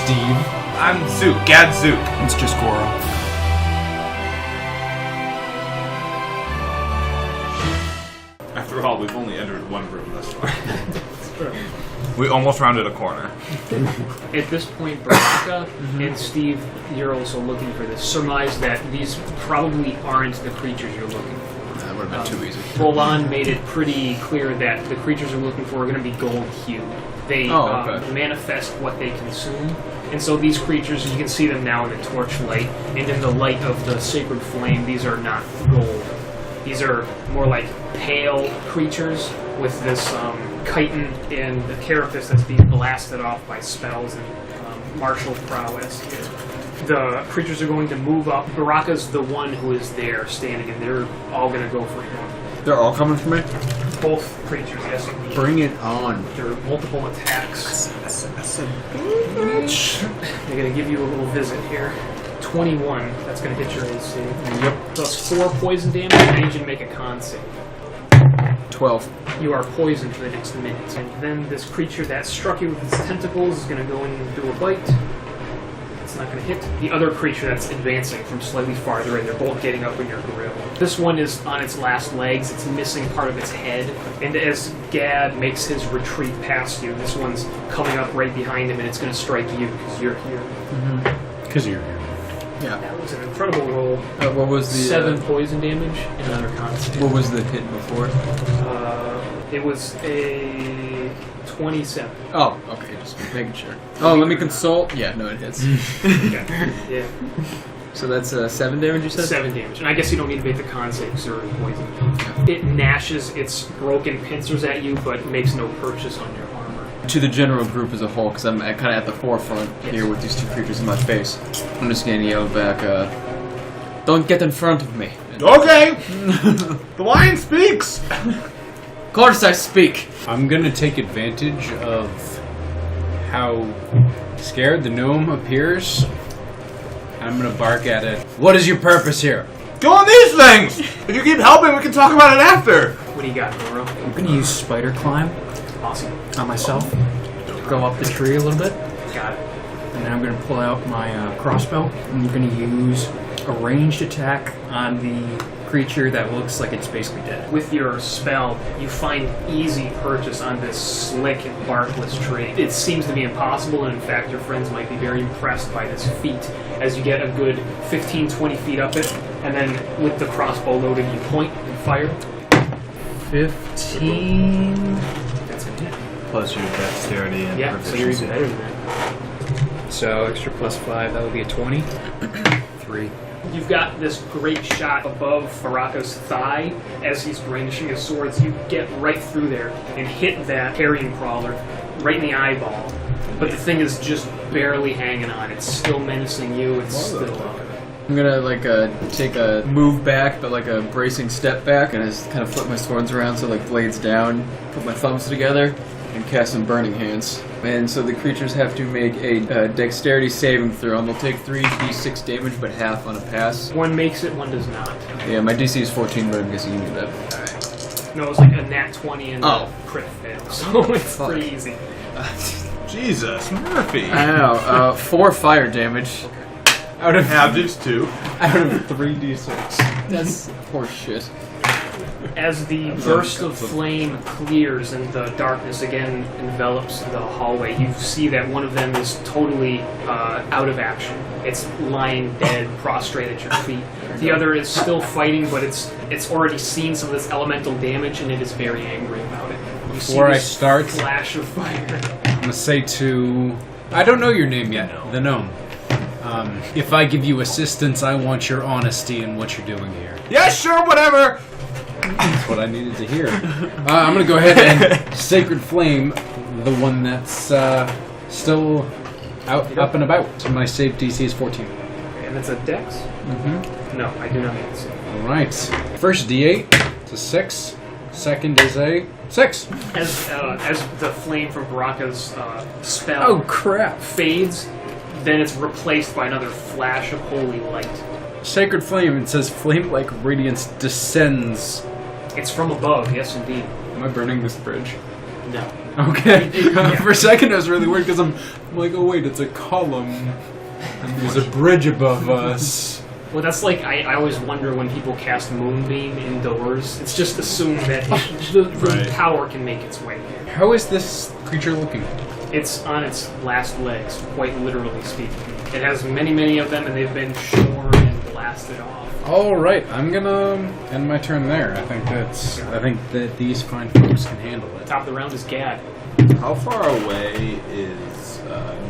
Steve. I'm Zook, Gadzook. It's just Goro. After all, we've only entered one room thus far. We almost rounded a corner. At this point, Baraka and Steve, you're also looking for this. Surmise that these probably aren't the creatures you're looking for. That would have been too easy. Roland made it pretty clear that the creatures you're looking for are going to be gold-hued. They manifest what they consume. And so these creatures, you can see them now in the torchlight, and in the light of the sacred flame, these are not gold. These are more like pale creatures with this chitin and the carapace that's being blasted off by spells and martial prowess. The creatures are going to move up. Baraka's the one who is there standing, and they're all going to go for him. They're all coming for me? Both creatures, yes. Bring it on. There are multiple attacks. They're going to give you a little visit here. 21, that's going to hit your AC. Yep. Plus 4 poison damage. I need you to make a con save. 12. You are poisoned for the next minute. And then this creature that struck you with its tentacles is going to go in and do a bite. It's not going to hit. The other creature that's advancing from slightly farther in, they're both getting up in your grill. This one is on its last legs. It's missing part of its head. And as Gad makes his retreat past you, this one's coming up right behind him, and it's going to strike you because you're here. Because you're here. Yeah. That was an incredible roll. What was the... 7 poison damage and another con save. What was the hit before? It was a 27. Oh, okay, just making sure. Oh, let me consult. Yeah, no, it hits. Okay. Yeah. So that's 7 damage, you said? 7 damage. And I guess you don't need to make the con save because you're already poisoned. It gnashes its broken pincers at you, but makes no purchase on your armor. To the general group as a whole, because I'm kind of at the forefront here with these two creatures in my face. I'm just going to yell back, don't get in front of me. Okay! The lion speaks! Of course I speak! I'm gonna take advantage of how scared the gnome appears. I'm gonna bark at it. What is your purpose here? Doing these things! If you keep helping, we can talk about it after! What do you got, Noro? I'm going to use spider climb Awesome. on myself. Go up the tree a little bit. Got it. And then I'm going to pull out my crossbow. I'm going to use a ranged attack on the creature that looks like it's basically dead. With your spell, you find easy purchase on this slick and barkless tree. It seems to be impossible, and in fact, your friends might be very impressed by this feat as you get a good 15-20 feet up it, and then with the crossbow loaded, you point and fire. 15. That's a hit. Plus your dexterity and Yeah, so you're even better than that. So extra plus 5, that would be a 20. 3. You've got this great shot above Baraka's thigh as he's brandishing his swords. You get right through there and hit that carrion crawler right in the eyeball. But the thing is just barely hanging on. It's still menacing you. It's still... I'm gonna take a move back, but like a bracing step back, and I just kind of flip my swords around so like blades down, put my thumbs together, and cast some burning hands. And so the creatures have to make a dexterity saving throw, and they'll take 3d6 damage, but half on a pass. One makes it, one does not. Yeah, my DC is 14, but I'm guessing you knew that. Alright. No, it was like a nat 20 and a crit fail, so it's pretty easy. Jesus, Murphy. I know. 4 fire damage. Out of just 2. Out of 3d6. That's horse shit. As the burst of flame clears and the darkness again envelops the hallway, you see that one of them is totally out of action. It's lying dead, prostrate at your feet. The other is still fighting, but it's already seen some of this elemental damage, and it is very angry about it. You Before I see this start, flash of fire. I'm gonna say to... I don't know your name yet, the gnome. If I give you assistance, I want your honesty in what you're doing here. Yeah, sure, whatever! That's what I needed to hear. I'm gonna go ahead and Sacred Flame, the one that's still up and about. My save DC is 14. And it's a dex? Mm-hmm. No, I do not need to save. Alright. First D8, it's a 6. Second is a 6. As the flame from Baraka's spell crap. fades, then it's replaced by another flash of holy light. Sacred Flame, it says flame-like radiance descends. It's from above, yes indeed. Am I burning this bridge? No. Okay. For a second, I was really weird because I'm like, oh wait, it's a column, and there's a bridge above us. Well, that's like I always wonder when people cast Moonbeam indoors. It's just assumed that the power can make its way here. How is this creature looking? It's on its last legs, quite literally speaking. It has many of them, and they've been shorn and blasted off. All right, I'm gonna end my turn there. I think that these fine folks can handle it. Top of the round is Gad. How far away is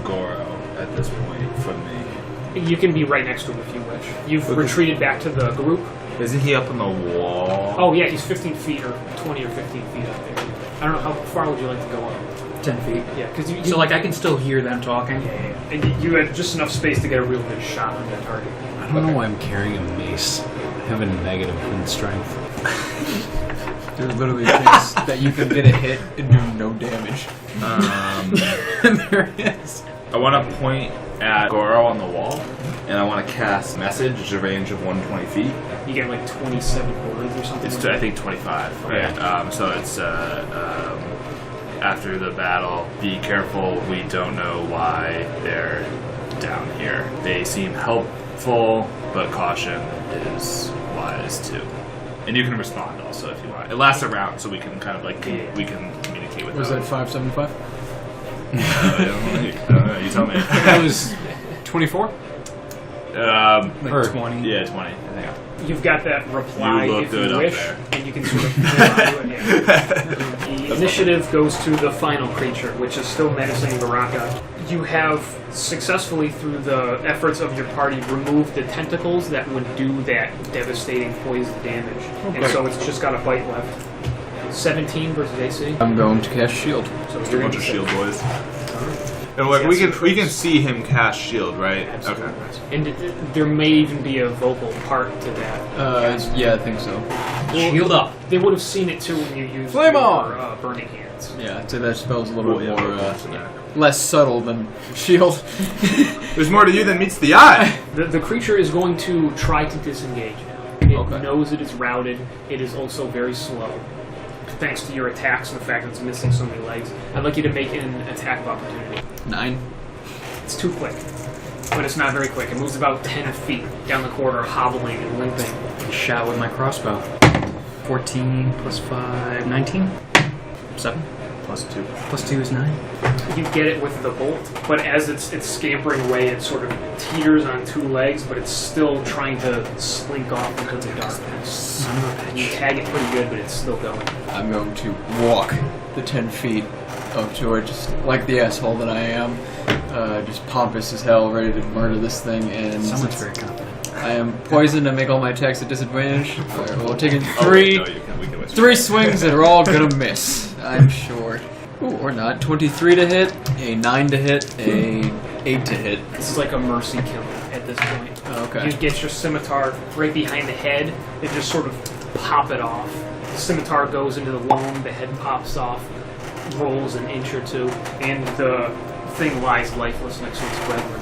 Goro at this point from me? You can be right next to him if you wish. You've retreated back to the group. Isn't he up on the wall? Oh yeah, he's 15 feet or 20 or 15 feet up there. I don't know, how far would you like to go up? 10 feet. Yeah, because you So, like, I can still hear them talking? Yeah. And you had just enough space to get a real good shot on that target. I don't know why I'm carrying a mace. I have a negative in strength. There's literally a chance that you can get a hit and do no damage. There is. I want to point at Goro on the wall, and I want to cast Message, which is a range of 120 feet. You get like 27 words or something. It's I think 25, right? So it's after the battle, be careful, we don't know why they're down here. They seem helpful, but caution is wise too. And you can respond also if you want. It lasts a round, so we can kind of like we can communicate with them. Was that 575? I don't know, you tell me. That was 24? Like 20? Yeah, 20. I think. You've got that reply You look if good you up wish, there. and you can sort of reply to it. Yeah. The initiative goes to the final creature, which is still menacing Baraka. You have successfely, through the efforts of your party, removed the tentacles that would do that devastating poison damage. And so it's just got a bite left. 17 versus AC. I'm going to cast Shield. So Just a you're bunch gonna of say- shield boys. And like, we can see him cast shield, right? Absolutely. Okay. And there may even be a vocal part to that. Yeah, I think so. Shield up. They would have seen it too when you used Flame your on! burning hands. Yeah, I'd say that spell's a little bit yeah, more, less subtle than Shield. There's more to you than meets the eye. The creature is going to try to disengage now. It Okay. knows it is routed. It is also very slow. Thanks to your attacks and the fact that it's missing so many legs. I'd like you to make an attack of opportunity. 9. It's too quick. But it's not very quick. It moves about 10 feet down the corridor, hobbling and limping. Shot with my crossbow. 14 plus 5, 19? 7? +2. Plus 2 is 9. You get it with the bolt, but as it's scampering away, it sort of teeters on two legs, but it's still trying to slink off into the darkness. You tag it pretty good, but it's still going. I'm going to walk the 10 feet up to it, just like the asshole that I am. Just pompous as hell, ready to murder this thing, and Someone's very confident. I am poisoned and make all my attacks at disadvantage. Alright, well, taking We three can whisper. 3 swings that are all gonna miss, I'm sure. Ooh, or not. 23 to hit, a 9 to hit, a 8 to hit. This is like a mercy kill at this point. Okay. You get your scimitar right behind the head and just sort of pop it off. The scimitar goes into the loam, the head pops off, rolls an inch or two, and the thing lies lifeless next to its brethren.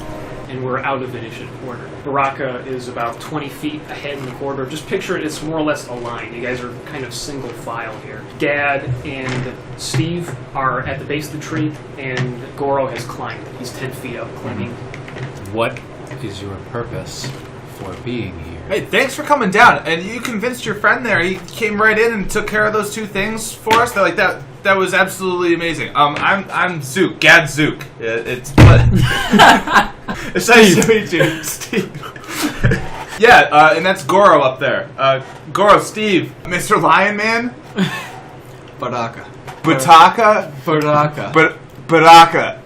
And we're out of initiative order. Baraka is about 20 feet ahead in the corridor. Just picture it, it's more or less a line. You guys are kind of single file here. Gad and Steve are at the base of the tree, and Goro has climbed. He's 10 feet up, climbing. What is your purpose for being here? Hey, thanks for coming down. And you convinced your friend there. He came right in and took care of those 2 things for us. They're like that. That was absolutely amazing. I'm Zook, Gad Zook. It's it's nice to meet you, Steve. Yeah, and that's Goro up there. Goro, Steve, Mr. Lion Man, Baraka. Bataka, Baraka. Baraka,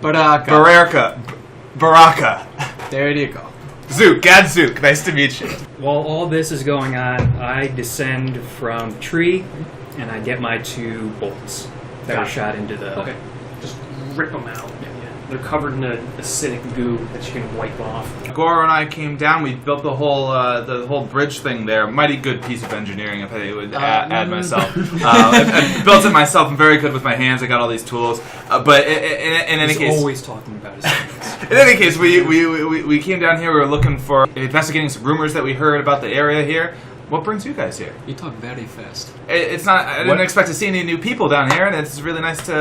Baraka. Baraka. There you go. Zook, Gad Zook. Nice to meet you. While all this is going on, I descend from the tree, and I get my 2 bolts that are shot into the... Okay. Just rip them out. They're covered in an acidic goo that you can wipe off. Goro and I came down. We built the whole bridge thing there. Mighty good piece of engineering. If I would add myself, I built it myself. I'm very good with my hands. I got all these tools. But in any He's case, always talking about his hands. in any case, we came down here. We were looking for investigating some rumors that we heard about the area here. What brings you guys here? You talk very fast. It's not. I didn't expect to see any new people down here, and it's really nice to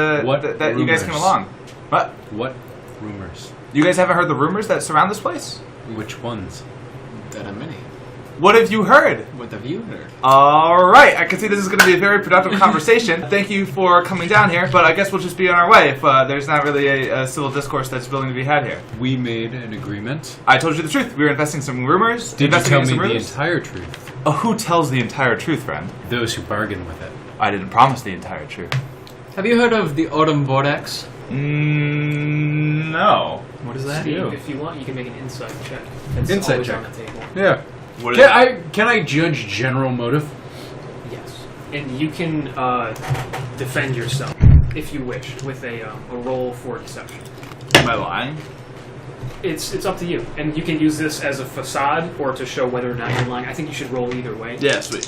that you guys came along. What? What rumors? You guys haven't heard the rumors that surround this place? Which ones? There are many. What have you heard? What have you heard? All right, I can see this is going to be a very productive conversation. Thank you for coming down here, but I guess we'll just be on our way if there's not really a civil discourse that's willing to be had here. We made an agreement. I told you the truth. We were investing some rumors. Did you tell me the entire truth? Oh, who tells the entire truth, friend? Those who bargain with it. I didn't promise the entire truth. Have you heard of the Autumn Vortex? No. What is that? Steve, if you want, you can make an insight check. It's Insight always check. on the table. Yeah. What Can I judge general motive? Yes. And you can defend yourself, if you wish, with a roll for deception. Am I lying? It's up to you. And you can use this as a facade or to show whether or not you're lying. I think you should roll either way. Yeah, sweet.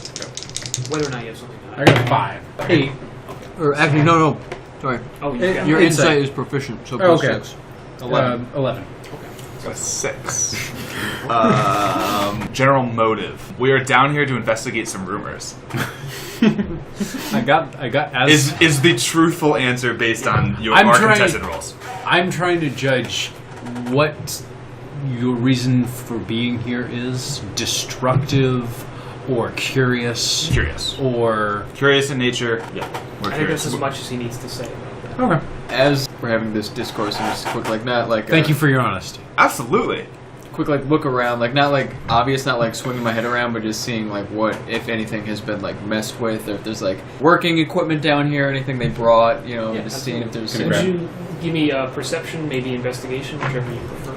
Whether or not you have something to I got 5. 8. Or actually, no. Sorry. Oh, you got Your it. insight is proficient, so Oh, okay. 6. 11. 11. Got a 6. General motive. We are down here to investigate some rumors. I got as Is the truthful answer based on your I'm our trying- contested roles? I'm trying to judge what your reason for being here is. Destructive or curious. Curious. Or Curious in nature. Yeah. We're I think curious. that's as much as he needs to say about that. okay. As we're having this discourse, and just quick, like, not like. Thank you for your honesty. Absolutely. Quick, like, look around, like, not like obvious, not like swinging my head around, but just seeing like what, if anything, has been like messed with, or if there's like working equipment down here, anything they brought, you know, Yeah, just seeing if there's. Can Would you give me perception, maybe investigation, whichever you prefer?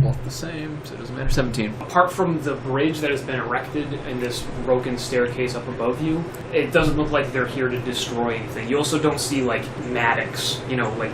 Both the same, so it doesn't matter. 17. Apart from the bridge that has been erected and this broken staircase up above you, it doesn't look like they're here to destroy anything. You also don't see, like, mattocks, you know, like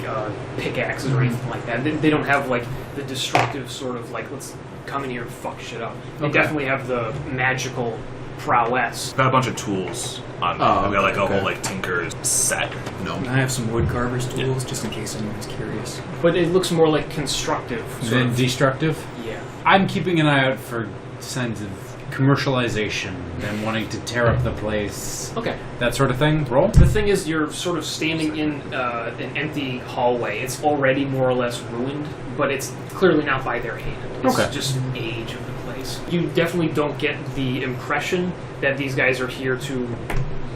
pickaxes or anything like that. They don't have, like, the destructive sort of, like, let's come in here and fuck shit up. They Okay. definitely have the magical prowess. Got a bunch of tools on me. Oh, I've got like a okay. whole like tinker's set. No. I have some wood carver's tools just in case anyone's curious. But it looks more like constructive. Sort Then of. destructive. Yeah. I'm keeping an eye out for signs of commercialization, them wanting to tear up the place, Okay. that sort of thing. Roll. The thing is, you're sort of standing in an empty hallway. It's already more or less ruined, but it's clearly not by their hand. It's Okay. just age of the place. You definitely don't get the impression that these guys are here to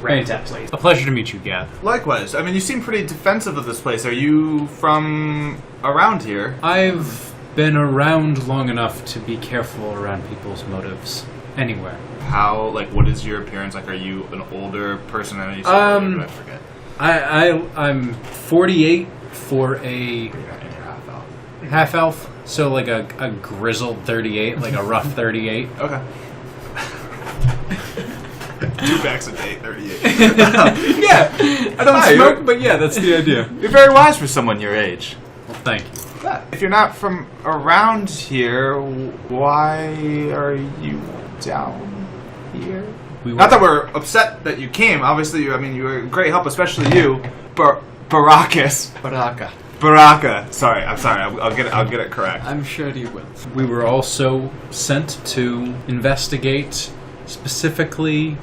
wreck that place. A pleasure to meet you, Gav. Likewise. I mean, you seem pretty defensive of this place. Are you from around here? I've been around long enough to be careful around people's motives. Anywhere. How, like, what is your appearance? Like, are you an older person? I know you said older, but I forget. I'm 48 for a You're half elf. half elf, so like a grizzled 38, like a rough 38. Okay. 2 packs a day, 38. Yeah, I don't Hi, smoke, you're- but yeah, that's the idea. You're very wise for someone your age. Well, thank you. If you're not from around here, why are you down here? Not that we're upset that you came. Obviously, you were a great help, especially you, Barakas. Baraka. Sorry, I'm sorry. I'll get it correct. I'm sure you will. We were also sent to investigate, specifically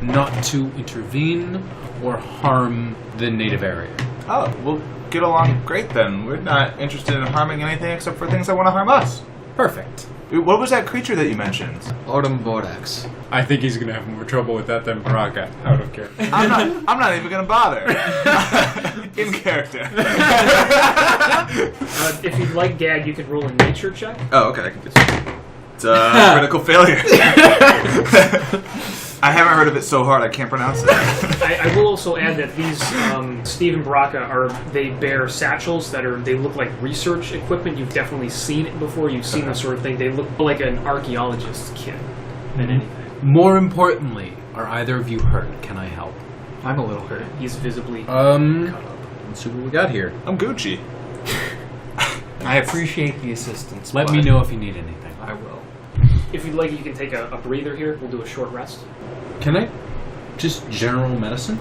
not to intervene or harm the native area. Oh, we'll get along great then. We're not interested in harming anything except for things that want to harm us. Perfect. What was that creature that you mentioned? Autumn Vortex. I think he's gonna have more trouble with that than Baraka, out of character. I'm not even gonna bother. In character. If you'd like, Gag, you could roll a nature check. Oh, okay. It's a critical failure. I haven't heard of it so hard I can't pronounce it. I will also add that these Steve and Baraka they bear satchels they look like research equipment. You've definitely seen it before. You've seen this sort of thing. They look like an archaeologist's kit than anything. More importantly, are either of you hurt? Can I help? I'm a little hurt. He's visibly cut up. Let's see what we got here. I'm Gucci. I appreciate the assistance. Let me know if you need anything. I will. If you'd like, you can take a breather here. We'll do a short rest. Can I just general medicine?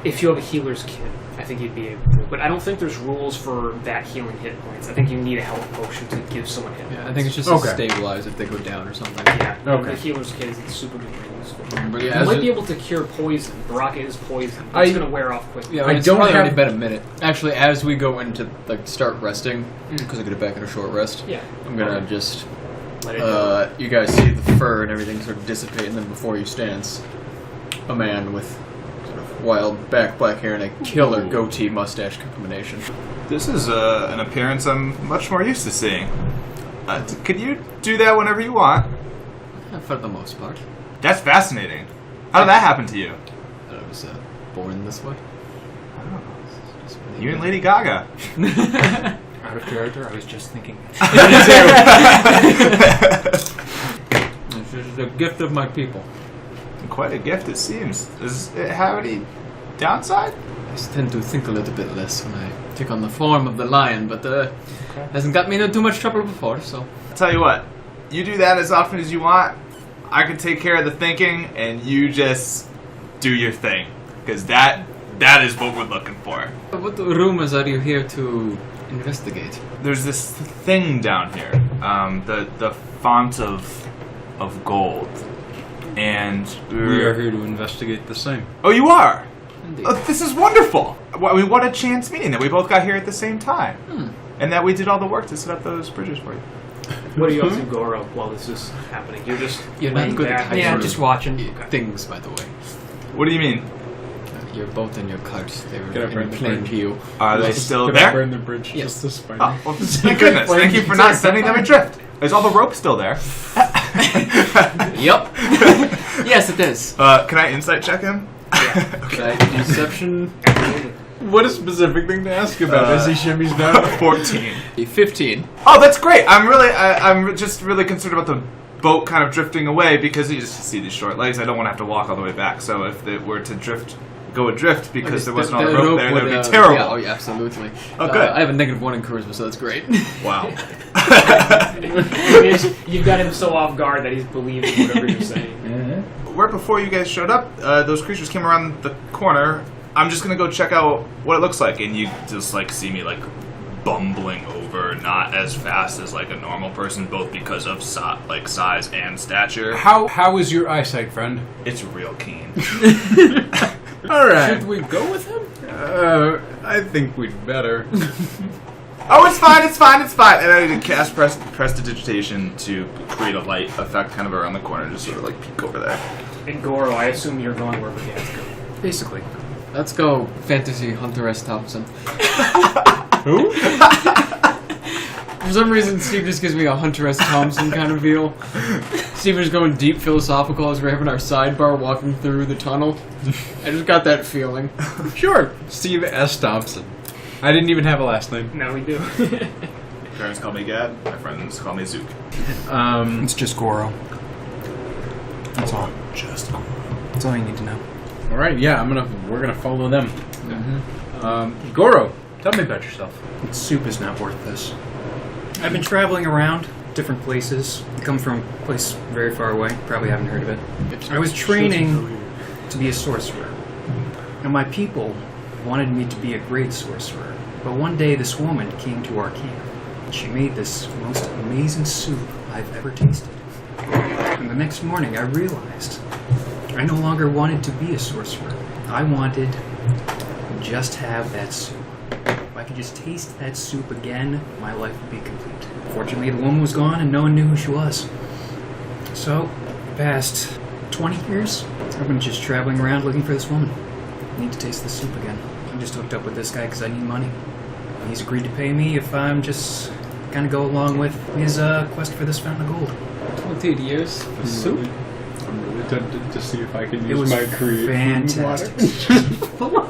If you have a healer's kit, I think you'd be able to. But I don't think there's rules for that healing hit points. I think you need a health potion to give someone hit points. Yeah, I think it's just to stabilize if they go down or something. Yeah. Okay. The healer's kit is super duper useful. But yeah, You might be able to cure poison. The rocket is poison. It's going to wear off quickly. Yeah, I it's don't probably have- already been a minute. Actually, as we go into start resting, because I get it back in a short rest, Yeah. I'm gonna just Let it go. you guys see the fur and everything sort of dissipate, and then before you stands a man with sort of wild black hair and a killer goatee mustache combination. This is an appearance I'm much more used to seeing. Could you do that whenever you want? For the most part, That's fascinating. How did that happen to you? I was born this way. You and Lady Gaga. Out of character, I was just thinking. It's just a gift of my people. Quite a gift, it seems. Does it have any downside? I tend to think a little bit less when I take on the form of the lion, but hasn't got me into too much trouble before, so. I'll tell you what. You do that as often as you want. I can take care of the thinking, and you just do your thing. Because that is what we're looking for. What rumors are you here to investigate? There's this thing down here. The font of gold. And We are here to investigate the same. Oh, you are? Indeed. Oh, this is wonderful. I mean, what a chance meeting that we both got here at the same time. And that we did all the work to set up those bridges for you. What are you up to, Goro, while this is happening? You're just You're not laying good at back. hiding. Yeah, just watching. Things, by the way. What do you mean? Your boat and your carts, they were Get up in the plain bridge. view. Are they still Can I there? burn the bridge Yes. just to spite Oh, you? well, thank goodness. Thank you for not sending them adrift. Is all the rope still there? Yup. Yes, it is. Can I insight check him? Deception. What a specific thing to ask about as he shimmies down. 14. 15. Oh, that's great. I'm just really concerned about the boat kind of drifting away because you just see these short legs. I don't want to have to walk all the way back. So if it were to go adrift because there wasn't all the rope there, that would be terrible. Yeah, oh, yeah, absolutely. Oh, good. I have a -1 in charisma, so that's great. Wow. You've got him so off guard that he's believing whatever you're saying. Right before you guys showed up, those creatures came around the corner. I'm just gonna go check out what it looks like, and you just see me bumbling over, not as fast as a normal person, both because of size and stature. How is your eyesight, friend? It's real keen. All right. Should we go with him? I think we'd better. Oh, it's fine. And I did cast prestidigitation to create a light effect kind of around the corner, just sort of peek over there. And Goro, I assume you're going where we have to go. Basically. Let's go, Fantasy Hunter S. Thompson. Who? For some reason, Steve just gives me a Hunter S. Thompson kind of feel. Steve is going deep philosophical as we're having our sidebar walking through the tunnel. I just got that feeling. Sure. Steve S. Thompson. I didn't even have a last name. Now we do. Parents call me Gad. My friends call me Zook. It's just Goro. That's all. Just That's all you need to know. All right. Yeah, we're gonna follow them. Goro, tell me about yourself. Soup is not worth this. I've been traveling around different places. I come from a place very far away. Probably haven't heard of it. I was training to be a sorcerer. And my people wanted me to be a great sorcerer. But one day this woman came to our camp. She made this most amazing soup I've ever tasted. And the next morning I realized I no longer wanted to be a sorcerer. I wanted to just have that soup. If I could just taste that soup again, my life would be complete. Fortunately, the woman was gone and no one knew who she was. So, the past 20 years, I've been just traveling around looking for this woman. I need to taste the soup again. I'm just hooked up with this guy because I need money. And he's agreed to pay me if I'm just kind of go along with his quest for this fountain of gold. 20 years for soup? I'm really tempted to see if I can It use was my create fantastic.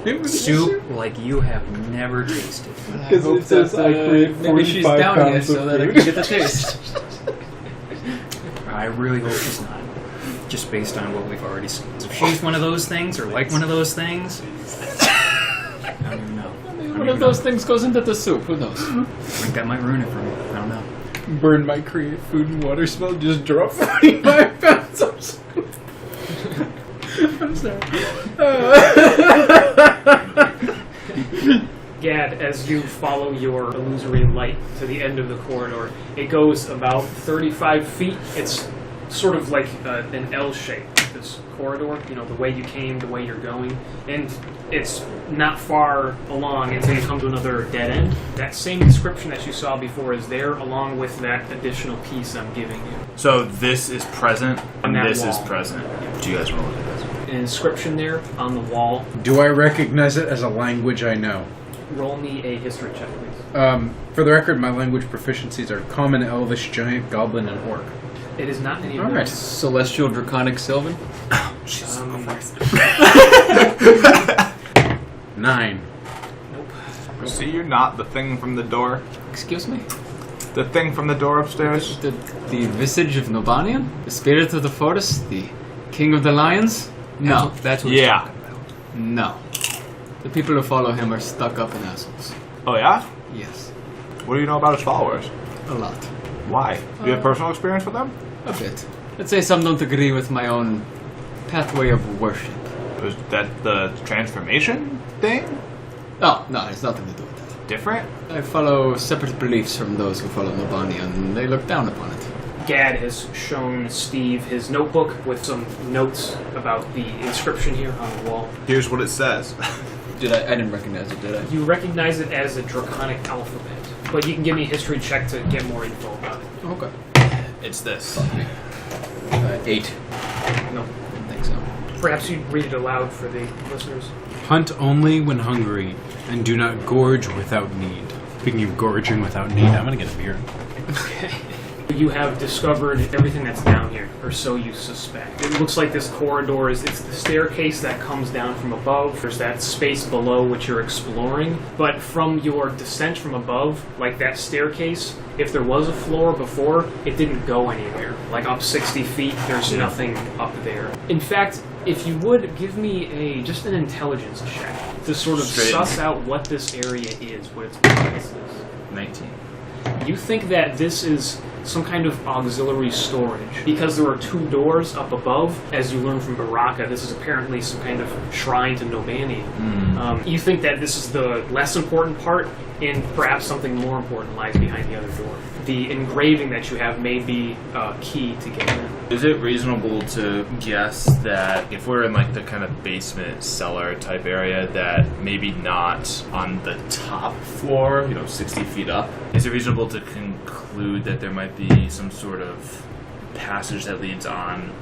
It was Soup like you have never tasted. Because it says I create 45 maybe she's down here pounds so of that I food. can get the taste. I really hope she's not. Just based on what we've already seen. If she's one of those things, or like one of those things, I don't even know. One of those things goes into the soup, who knows? I think that might ruin it for me. I don't know. Burn my create food and water spell, just drop 45 pounds of soup. I'm I'm sorry. Gad, as you follow your illusory light to the end of the corridor, it goes about 35 feet. It's sort of like an L shape, this corridor, the way you came, the way you're going. And it's not far along until you come to another dead end. That same description that you saw before is there, along with that additional piece I'm giving you. So this is present, and that this wall. is present. Do you guys want to look at this? An inscription there on the wall. Do I recognize it as a language I know? Roll me a history check, please. For the record, my language proficiencies are Common, Elvish, Giant, Goblin, and Orc. It is not any of All right. those. Celestial, Draconic, Sylvan. 9. Nope. See, you're not the thing from the door. Excuse me? The thing from the door upstairs. The visage of Nobanian? The spirit of the forest? The king of the lions? No. That's what he's Yeah. talking about. No. The people who follow him are stuck up and assholes. Oh yeah? Yes. What do you know about his followers? A lot. Why? Do you have personal experience with them? A bit. Let's say some don't agree with my own pathway of worship. Was that the transformation thing? Oh, no, it's nothing to do with that. Different? I follow separate beliefs from those who follow Nobanian, and they look down upon it. Gad has shown Steve his notebook with some notes about the inscription here on the wall. Here's what it says. I didn't recognize it, did I? You recognize it as a draconic alphabet, but you can give me a history check to get more info about it. Okay. It's this. 8. No. Didn't think so. Perhaps you'd read it aloud for the listeners. Hunt only when hungry, and do not gorge without need. Speaking of gorging without need, I'm gonna get a beer. Okay. You have discovered everything that's down here, or so you suspect. It looks like this corridor it's the staircase that comes down from above. There's that space below which you're exploring. But from your descent from above, like that staircase, if there was a floor before, it didn't go anywhere. Like up 60 feet, there's nothing up there. In fact, if you would give me just an intelligence check to sort of suss out what this area is, what its purpose is. 19. You think that this is some kind of auxiliary storage. Because there are 2 doors up above, as you learn from Baraka, this is apparently some kind of shrine to Nobani. You think that this is the less important part, and perhaps something more important lies behind the other door. The engraving that you have may be key to get in. Is it reasonable to guess that if we're in like the kind of basement cellar type area, that maybe not on the top floor, 60 feet up, is it reasonable to conclude that there might be some sort of passage that leads on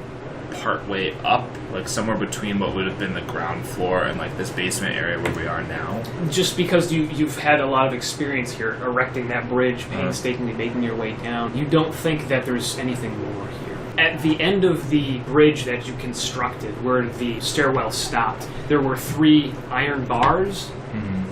partway up, like somewhere between what would have been the ground floor and like this basement area where we are now? Just because you've had a lot of experience here erecting that bridge, painstakingly making your way down, you don't think that there's anything more here. At the end of the bridge that you constructed, where the stairwell stopped, there were 3 iron bars,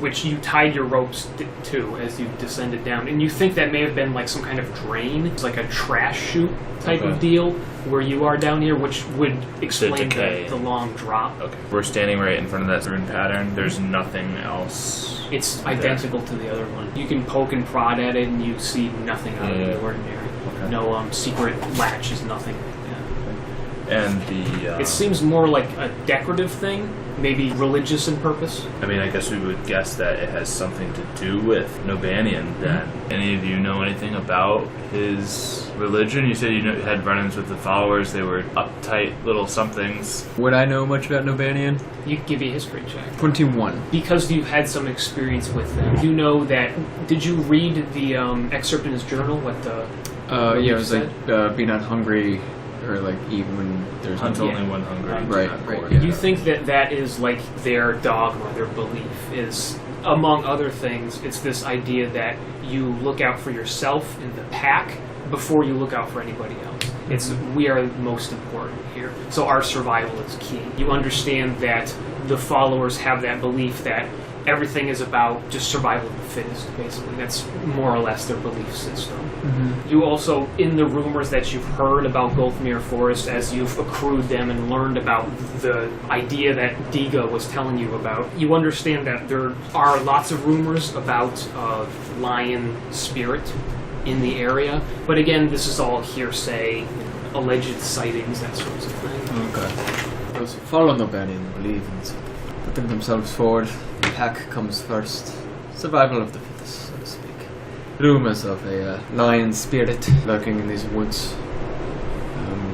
which you tied your ropes to as you descended down. And you think that may have been like some kind of drain. It's like a trash chute type of deal where you are down here, which would explain the long drop. Okay. We're standing right in front of that rune pattern. There's nothing else. It's identical to the other one. You can poke and prod at it and you see nothing out of the ordinary. Okay. No secret latches, nothing like that. And the... it seems more like a decorative thing, maybe religious in purpose. I mean, I guess we would guess that it has something to do with Nobanian, then. Any of you know anything about his religion? You said you had run-ins with the followers. They were uptight little somethings. Would I know much about Nobanian? You can give you a history check. 21. Because you've had some experience with them, you know that... Did you read the excerpt in his journal? What the... it was like, be not hungry... Or like even there's Hunt only when hungry. Right. Yeah. You think that is like their dogma, their belief is, among other things, it's this idea that you look out for yourself in the pack before you look out for anybody else. It's we are most important here. So our survival is key. You understand that the followers have that belief that everything is about just survival of the fittest, basically. That's more or less their belief system. You also, in the rumors that you've heard about Gulfmere Forest, as you've accrued them and learned about the idea that Diga was telling you about, you understand that there are lots of rumors about lion spirit in the area. But again, this is all hearsay, alleged sightings, that sort of thing. Okay. those who follow Nobanian believe in putting themselves forward. The pack comes first. Survival of the fittest, so to speak. Rumors of a lion spirit lurking in these woods.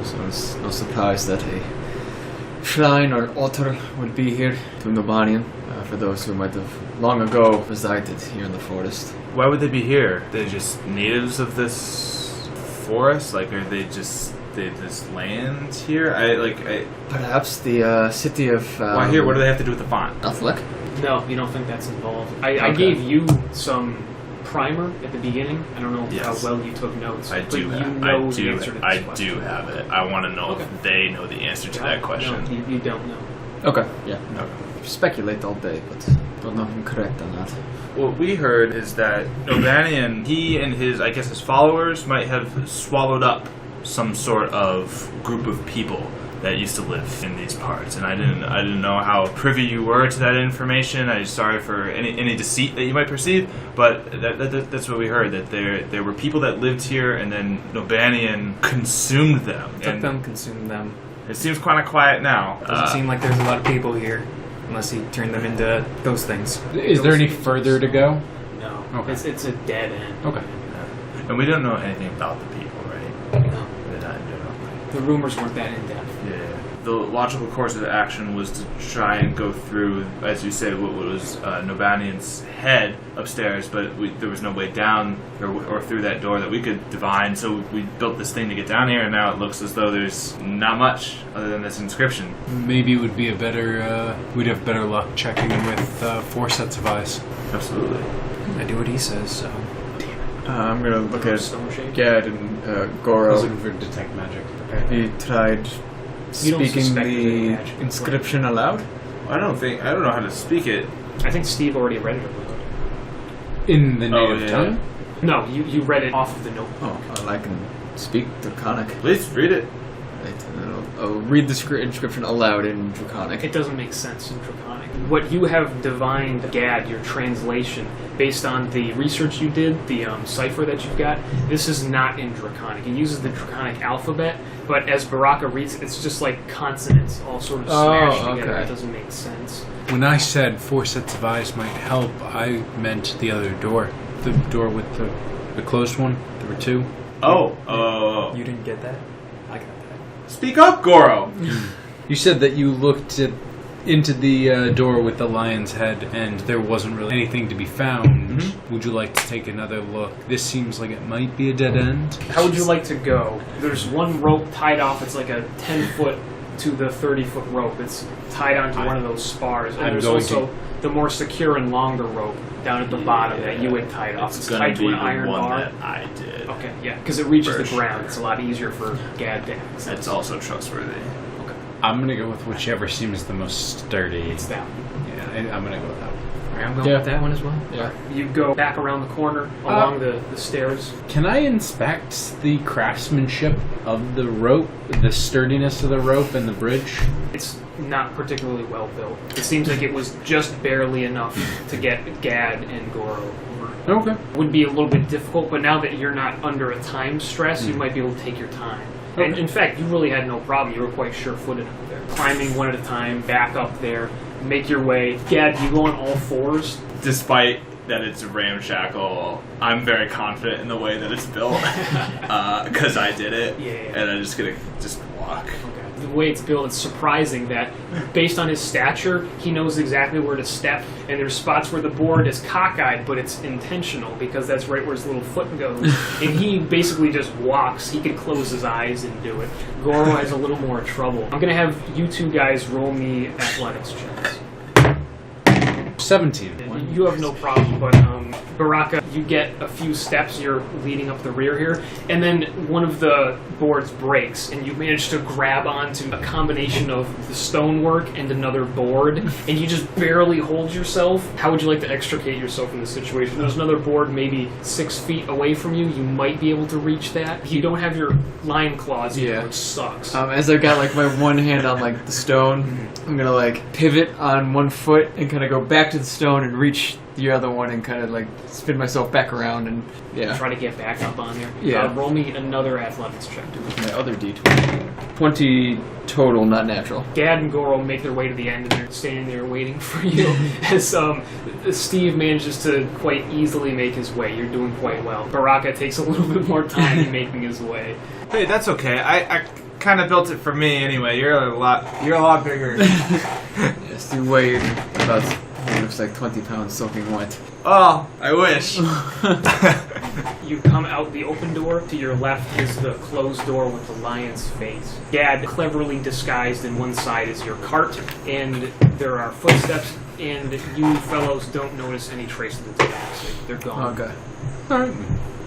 So it's no surprise that a shrine or altar would be here to Nobanian, for those who might have long ago resided here in the forest. Why would they be here? They're just natives of this forest? Like, are they just this land here? Perhaps the city of... why here? What do they have to do with the font? Affleck? No, you don't think that's involved. I gave you some primer at the beginning. I don't know how well you took notes. I do have it. I want to know if they know the answer to that question. No, you don't know. Okay, yeah. No. Speculate all day, but don't know if I'm correct on that. What we heard is that Nobanian, he and his followers might have swallowed up some sort of group of people that used to live in these parts, and I didn't know how privy you were to that information. I'm sorry for any deceit that you might perceive, but that's what we heard, that there were people that lived here, and then Nobanian consumed them. Consumed them. It seems kind of quiet now. Doesn't seem like there's a lot of people here, unless he turned them into those things. Is there any further to go? No. Okay. It's a dead end. Okay. And we don't know anything about the people, right? No. The rumors weren't that in depth. Yeah. The logical course of action was to try and go through, as you say, what was Nobanian's head upstairs, but there was no way down or through that door that we could divine, so we built this thing to get down here, and now it looks as though there's not much other than this inscription. Maybe it would be a better, we'd have better luck checking in with 4 sets of eyes. Absolutely. I do what he says, so... I'm gonna look at Stone shape. Gad and I Goro. was looking for detect magic. Have you tried You don't speaking suspect the any magic. inscription aloud? I don't know how to speak it. I think Steve already read it. In the native tongue? No, you read it off of the notebook. Oh, well, I can speak Draconic. Please read it. Right, and then I'll read the inscription aloud in Draconic. It doesn't make sense in Draconic. What you have divined, Gad, your translation, based on the research you did, the cipher that you've got, this is not in Draconic. It uses the Draconic alphabet, but as Baraka reads it, it's just like consonants all sort of smashed together. Okay. It doesn't make sense. When I said 4 sets of eyes might help, I meant the other door. The door with the closed one. There were 2. Oh. You didn't get that? I got that. Speak up, Goro. You said that you looked into the door with the lion's head, and there wasn't really anything to be found. Mm-hmm. Would you like to take another look? This seems like it might be a dead end. How would you like to go? There's one rope tied off. It's like a 10-foot to the 30-foot rope. It's tied onto one of those spars. And there's also the more secure and longer rope down at the bottom that you had tied off. It's tied to an iron bar. That I did. Okay, yeah, because it reaches the ground. It's a lot easier for Gad to access. It's also trustworthy. I'm gonna go with whichever seems the most sturdy. It's that one. Yeah, I'm gonna go with that one. Alright, I'm going with that one as well. Yeah. You go back around the corner along the stairs. Can I inspect the craftsmanship of the rope, the sturdiness of the rope and the bridge? It's not particularly well built. It seems like it was just barely enough to get Gad and Goro over. Okay. Would be a little bit difficult, but now that you're not under a time stress, you might be able to take your time. Okay. And in fact, you really had no problem. You were quite sure-footed up there. Climbing one at a time, back up there, make your way. Gad, you go on all 4s. Despite that it's ramshackle, I'm very confident in the way that it's built because I did it. Yeah. And I'm just gonna walk. Okay. The way it's built, it's surprising that based on his stature, he knows exactly where to step, and there's spots where the board is cockeyed, but it's intentional because that's right where his little foot goes. And he basically just walks. He could close his eyes and do it. Goro has a little more trouble. I'm going to have you 2 guys roll me athletics checks. 17. You have no problem, but Baraka, you get a few steps, you're leading up the rear here, and then one of the boards breaks, and you manage to grab onto a combination of the stonework and another board, and you just barely hold yourself. How would you like to extricate yourself from this situation? There's another board maybe 6 feet away from you. You might be able to reach that. You don't have your lion claws either, which sucks. As I've got like my one hand on like the stone, I'm gonna like pivot on one foot and kind of go back to the stone and reach the other one and kind of like spin myself back around and Try to get back up on there. Yeah. Roll me another athletics check. My other D20. 22. total, not natural. Gad and Goro make their way to the end, and they're standing there waiting for you as Steve manages to quite easily make his way. You're doing quite well. Baraka takes a little bit more time in making his way. Hey, that's okay. I kind of built it for me anyway. You're a lot bigger. Yes, you weigh about, it looks like 20 pounds soaking wet. Oh, I wish. You come out the open door. To your left is the closed door with the lion's face. Gad, cleverly disguised in one side, is your cart, and there are footsteps, and you fellows don't notice any trace of the tabaxi. They're gone. Okay. Alright.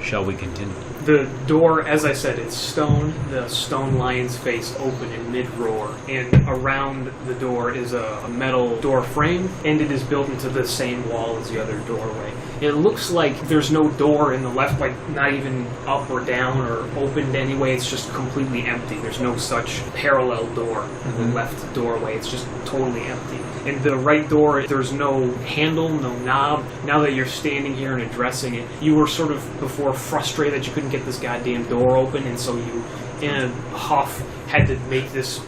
Shall we continue? The door, as I said, it's stone. The stone lion's face open in mid-roar, and around the door is a metal door frame, and it is built into the same wall as the other doorway. It looks like there's no door in the left, like not even up or down or opened anyway. It's just completely empty. There's no such parallel door in the left doorway. It's just totally empty. In the right door, there's no handle, no knob. Now that you're standing here and addressing it, you were sort of before frustrated that you couldn't get this goddamn door open, and so you, in a huff, had to make this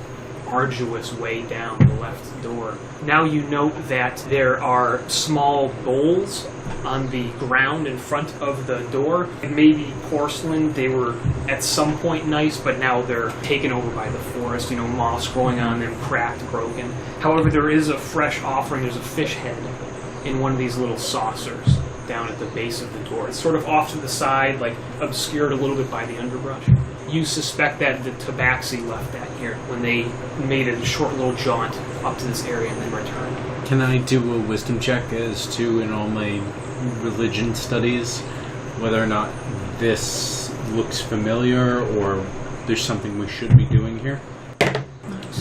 arduous way down the left door. Now you note that there are small bowls on the ground in front of the door. Maybe porcelain. They were at some point nice, but now they're taken over by the forest, moss growing on them, cracked, broken. However, there is a fresh offering. There's a fish head in one of these little saucers down at the base of the door. It's sort of off to the side, like obscured a little bit by the underbrush. You suspect that the tabaxi left that here when they made a short little jaunt up to this area and then returned. Can I do a wisdom check as to, in all my religion studies, whether or not this looks familiar or there's something we should be doing here?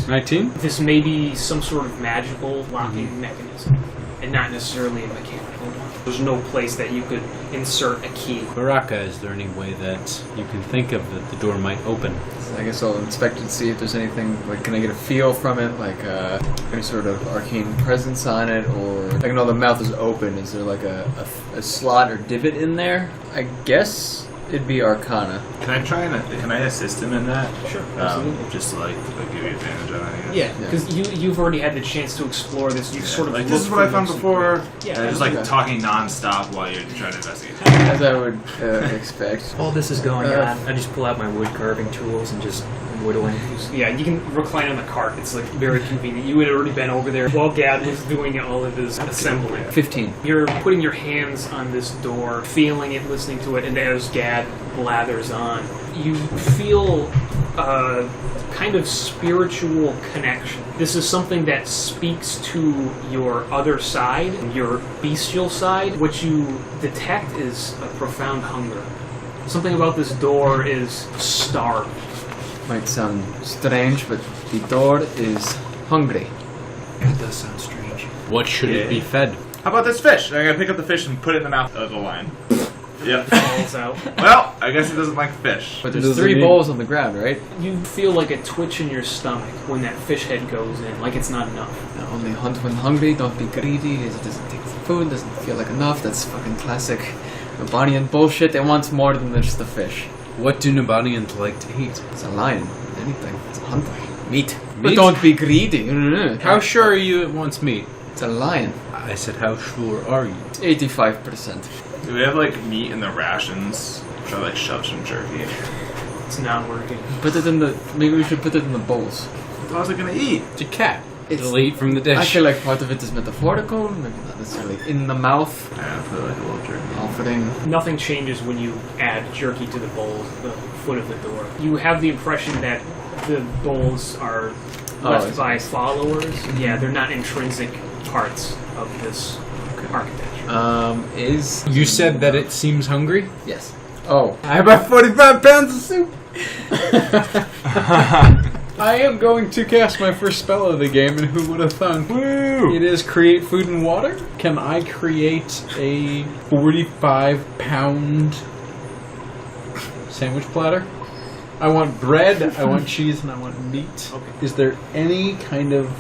19? This may be some sort of magical locking mechanism, and not necessarily a mechanical one. There's no place that you could insert a key. Baraka, is there any way that you can think of that the door might open? So I guess I'll inspect it and see if there's anything, like, can I get a feel from it, like any sort of arcane presence on it, or I know the mouth is open, is there like a slot or divot in there? I guess it'd be Arcana. Can I assist him in that? Sure, absolutely. Just to give you advantage on it, I guess. Yeah, because you've already had the chance to explore this. You've sort of like, this is what I found before. Yeah, Just talking non-stop while you're trying to investigate. As I would expect. While this is going on, I just pull out my wood carving tools and just whittling. Yeah, you can recline on the cart. It's very convenient. You had already been over there while Gad was doing all of his assembling. 15. You're putting your hands on this door, feeling it, listening to it, and as Gad blathers on, you feel a kind of spiritual connection. This is something that speaks to your other side, your bestial side. What you detect is a profound hunger. Something about this door is starved. Might sound strange, but the door is hungry. That does sound strange. What should it be fed? How about this fish? I gotta pick up the fish and put it in the mouth of the lion. Yep. Falls out. Well, I guess it doesn't like fish. But there's 3 bowls on the ground, right? You feel like a twitch in your stomach when that fish head goes in, like it's not enough. Now, only hunt when hungry, don't be greedy. It doesn't take food, doesn't feel like enough. That's fucking classic Nabanian bullshit. They want more than just the fish. What do Nabanians like to eat? It's a lion. Anything. It's a hunter. Meat. But Meat? don't be greedy. How sure are you it wants meat? It's a lion. I said, how sure are you? 85%. Do we have meat in the rations? Should I shove some jerky? It's not working. Put it in the. Maybe we should put it in the bowls. What was I gonna eat? It's a cat. It's- It'll eat from the dish. I feel like part of it is metaphorical, maybe not necessarily in the mouth. Yeah, put a little jerky. Offering. Nothing changes when you add jerky to the bowl at the foot of the door. You have the impression that the bowls are left by followers. Yeah, they're not intrinsic parts of this architecture. You said that it seems hungry? Yes. Oh. I have about 45 pounds of soup! I am going to cast my first spell of the game, and who would have thunk? Woo! It is create food and water. Can I create a 45-pound sandwich platter? I want bread, I want cheese, and I want meat. Okay. Is there any kind of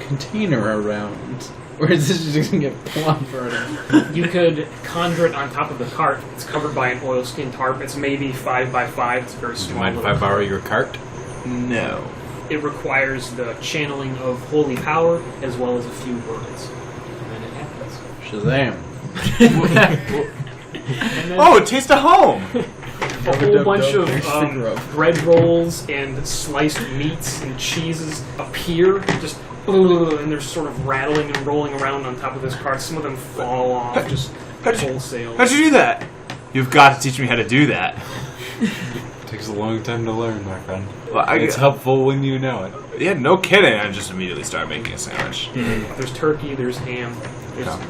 container around? Or is this just going to get plumped right? You could conjure it on top of the cart. It's covered by an oilskin tarp. It's maybe 5 by 5. It's very Do small. you mind if I borrow your cart? No. It requires the channeling of holy power as well as a few words. And then it happens. Shazam. And then Oh, taste of home! a whole bunch of bread rolls and sliced meats and cheeses appear, just and they're sort of rattling and rolling around on top of this cart. Some of them fall off, just wholesale. How'd you do that? You've got to teach me how to do that. Takes a long time to learn, my friend. Well, It's helpful when you know it. Yeah, no kidding. I just immediately started making a sandwich. There's turkey, there's ham.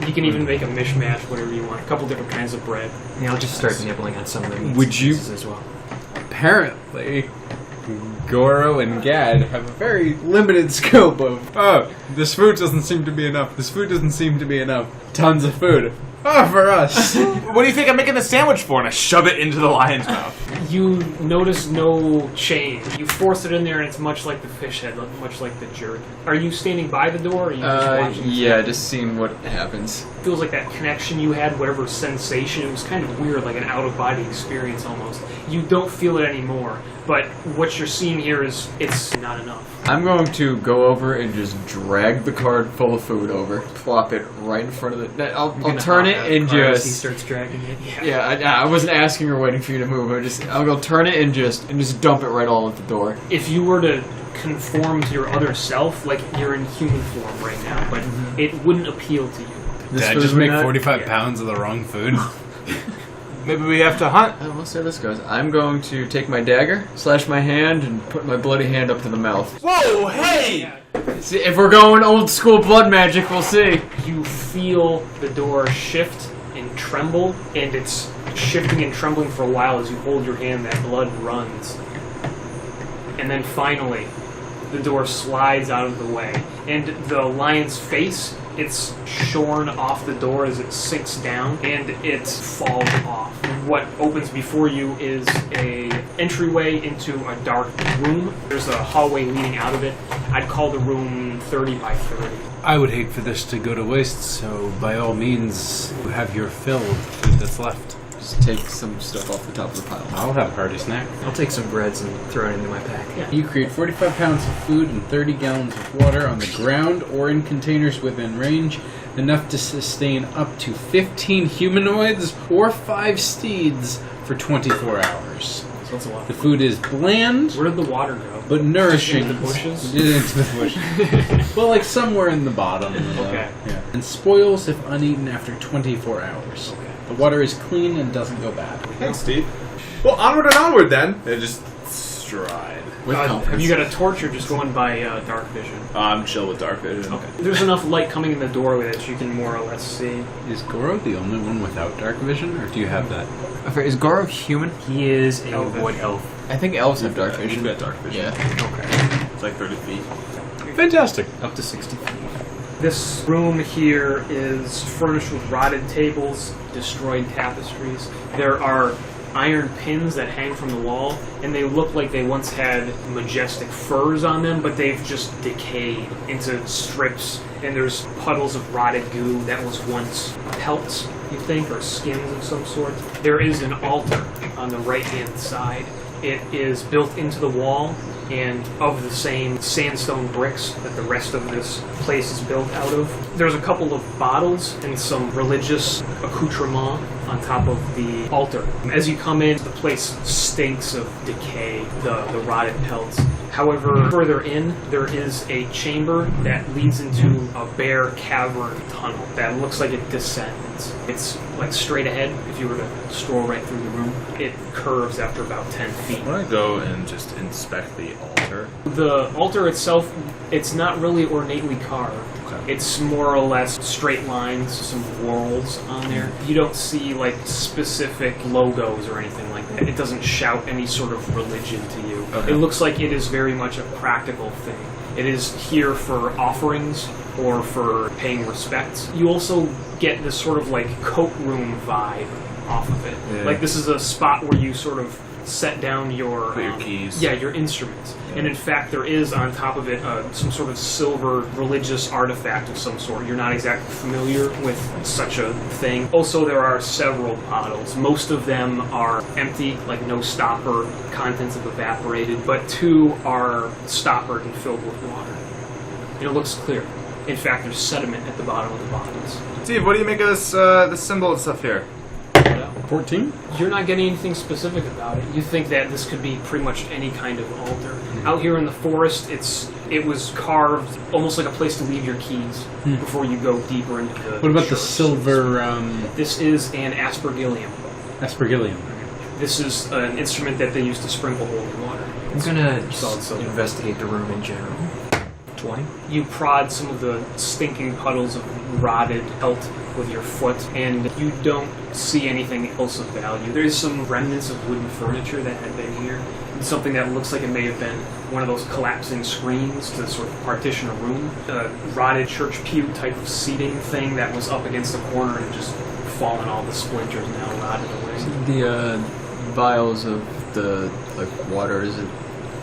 You can even make a mishmash, whatever you want. A couple different kinds of bread. Yeah, I'll just start nibbling on some of the meats Would and you- cheeses as well. Apparently, Goro and Gad have a very limited scope of, oh, this food doesn't seem to be enough. This food doesn't seem to be enough. Tons of food. Oh, for us. What do you think I'm making the sandwich for? And I shove it into the lion's mouth. You notice no change. You force it in there, and it's much like the fish head, much like the jerk. Are you standing by the door, or are you just watching? Yeah, just seeing what happens. It feels like that connection you had, whatever sensation. It was kind of weird, like an out-of-body experience almost. You don't feel it anymore, but what you're seeing here is it's not enough. I'm going to go over and just drag the cart full of food over, plop it right in front of the. I'll turn it and He just. starts dragging it. Yeah, I wasn't asking or waiting for you to move. I'll go turn it and just dump it right all at the door. If you were to conform to your other self, like you're in human form right now, but it wouldn't appeal to you. Did I just make 45 pounds of the wrong food? Maybe we have to hunt. We'll see how this goes. I'm going to take my dagger, slash my hand, and put my bloody hand up to the mouth. Whoa, hey! See, if we're going old school blood magic, we'll see. You feel the door shift and tremble, and it's shifting and trembling for a while as you hold your hand, that blood runs. And then finally, the door slides out of the way, and the lion's face, it's shorn off the door as it sinks down, and it falls off. What opens before you is a entryway into a dark room. There's a hallway leading out of it. I'd call the room 30 by 30. I would hate for this to go to waste, so by all means, have your fill of food that's left. Just take some stuff off the top of the pile. I'll have a hearty snack. I'll take some breads and throw it into my pack. Yeah. You create 45 pounds of food and 30 gallons of water on the ground or in containers within range, enough to sustain up to 15 humanoids or 5 steeds for 24 hours. So that's a lot. The food is bland, Where did the water go? but nourishing. Just into the bushes? Into the bushes. Well, like somewhere in the bottom. Okay. Yeah. And spoils if uneaten after 24 hours. Okay. The water is clean and doesn't go bad. Thanks, Steve. Well, onward and onward then. And just stride. With Have you got a torch or just going by dark vision? I'm chill with dark vision. Okay. There's enough light coming in the doorway that you can more or less see. Is Goro the only one without dark vision, or do you have that? Is Goro human? He is a Elvish. wood elf. I think elves have dark You've vision. got dark vision. Yeah. Okay. It's like 30 feet. Fantastic. Up to 60 feet. This room here is furnished with rotted tables, destroyed tapestries. There are iron pins that hang from the wall, and they look like they once had majestic furs on them, but they've just decayed into strips, and there's puddles of rotted goo that was once pelts, you think, or skins of some sort. There is an altar on the right-hand side. It is built into the wall, and of the same sandstone bricks that the rest of this place is built out of. There's a couple of bottles and some religious accoutrement on top of the altar. As you come in, the place stinks of decay, the rotted pelts. However, further in, there is a chamber that leads into a bare cavern tunnel that looks like it descends. It's like straight ahead if you were to stroll right through the room. It curves after about 10 feet. I want to go and just inspect the altar. The altar itself, it's not really ornately carved. Okay. It's more or less straight lines, some whorls on there. You don't see like specific logos or anything like that. It doesn't shout any sort of religion to you. Okay. It looks like it is very much a practical thing. It is here for offerings or for paying respects. You also get this sort of like coat room vibe off of it. Yeah. Like this is a spot where you sort of set down your Put your keys. Yeah, your instruments. And in fact, there is on top of it some sort of silver religious artifact of some sort. You're not exactly familiar with such a thing. Also, there are several bottles. Most of them are empty, like no stopper, contents have evaporated, but 2 are stoppered and filled with water. And it looks clear. In fact, there's sediment at the bottom of the bottles. Steve, what do you make of this symbol and stuff here? 14? You're not getting anything specific about it. You think that this could be pretty much any kind of altar. Out here in the forest, it was carved almost like a place to leave your keys before you go deeper into the What about the church. silver... This is an aspergillium. Aspergillium. This is an instrument that they use to sprinkle holy water. I'm gonna Solid silver. investigate the room in general. 20. You prod some of the stinking puddles of rotted pelt with your foot, and you don't see anything else of value. There's some remnants of wooden furniture that had been here. Something that looks like it may have been one of those collapsing screens to sort of partition a room. A rotted church pew type of seating thing that was up against the corner and just fallen, all the splinters now rotted away. The vials of the water, is it?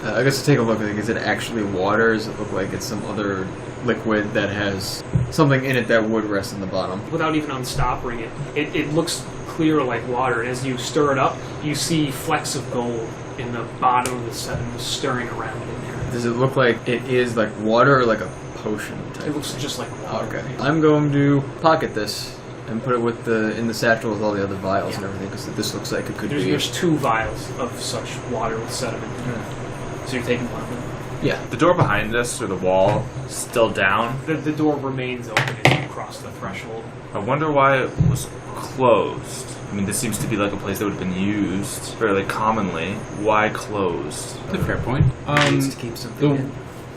I guess to take a look, is it actually water? Does it look like it's some other liquid that has something in it that would rest in the bottom? Without even unstoppering it looks clear like water. And as you stir it up, you see flecks of gold in the bottom of the sediment stirring around in there. Does it look like it is like water or like a potion type? It looks just like water. Okay. I'm going to pocket this and put it in the satchel with all the other vials and everything, because this looks like it could be. There's 2 vials of such water with sediment. So you're taking one of them. Yeah. The door behind us, or the wall, still down. The door remains open as you cross the threshold. I wonder why it was closed. I mean, this seems to be like a place that would have been used fairly commonly. Why closed? That's a fair point. Needs to keep something in.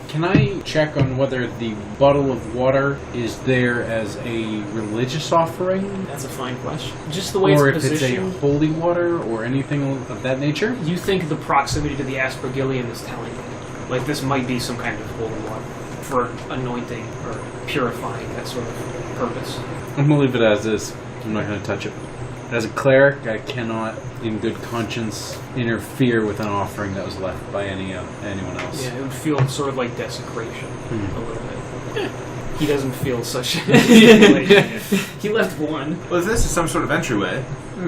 Can I check on whether the bottle of water is there as a religious offering? That's a fine question. Just the way Or it's if it's positioned, a holy water or anything of that nature? you think the proximity to the aspergillium is telling you. Like this might be some kind of holy water for anointing or purifying, that sort of purpose. I'm going to leave it as is. I'm not going to touch it. As a cleric, I cannot, in good conscience, interfere with an offering that was left by anyone else. Yeah, it would feel sort of like desecration a little bit. He doesn't feel such He left one. Well, if this is some sort of entryway,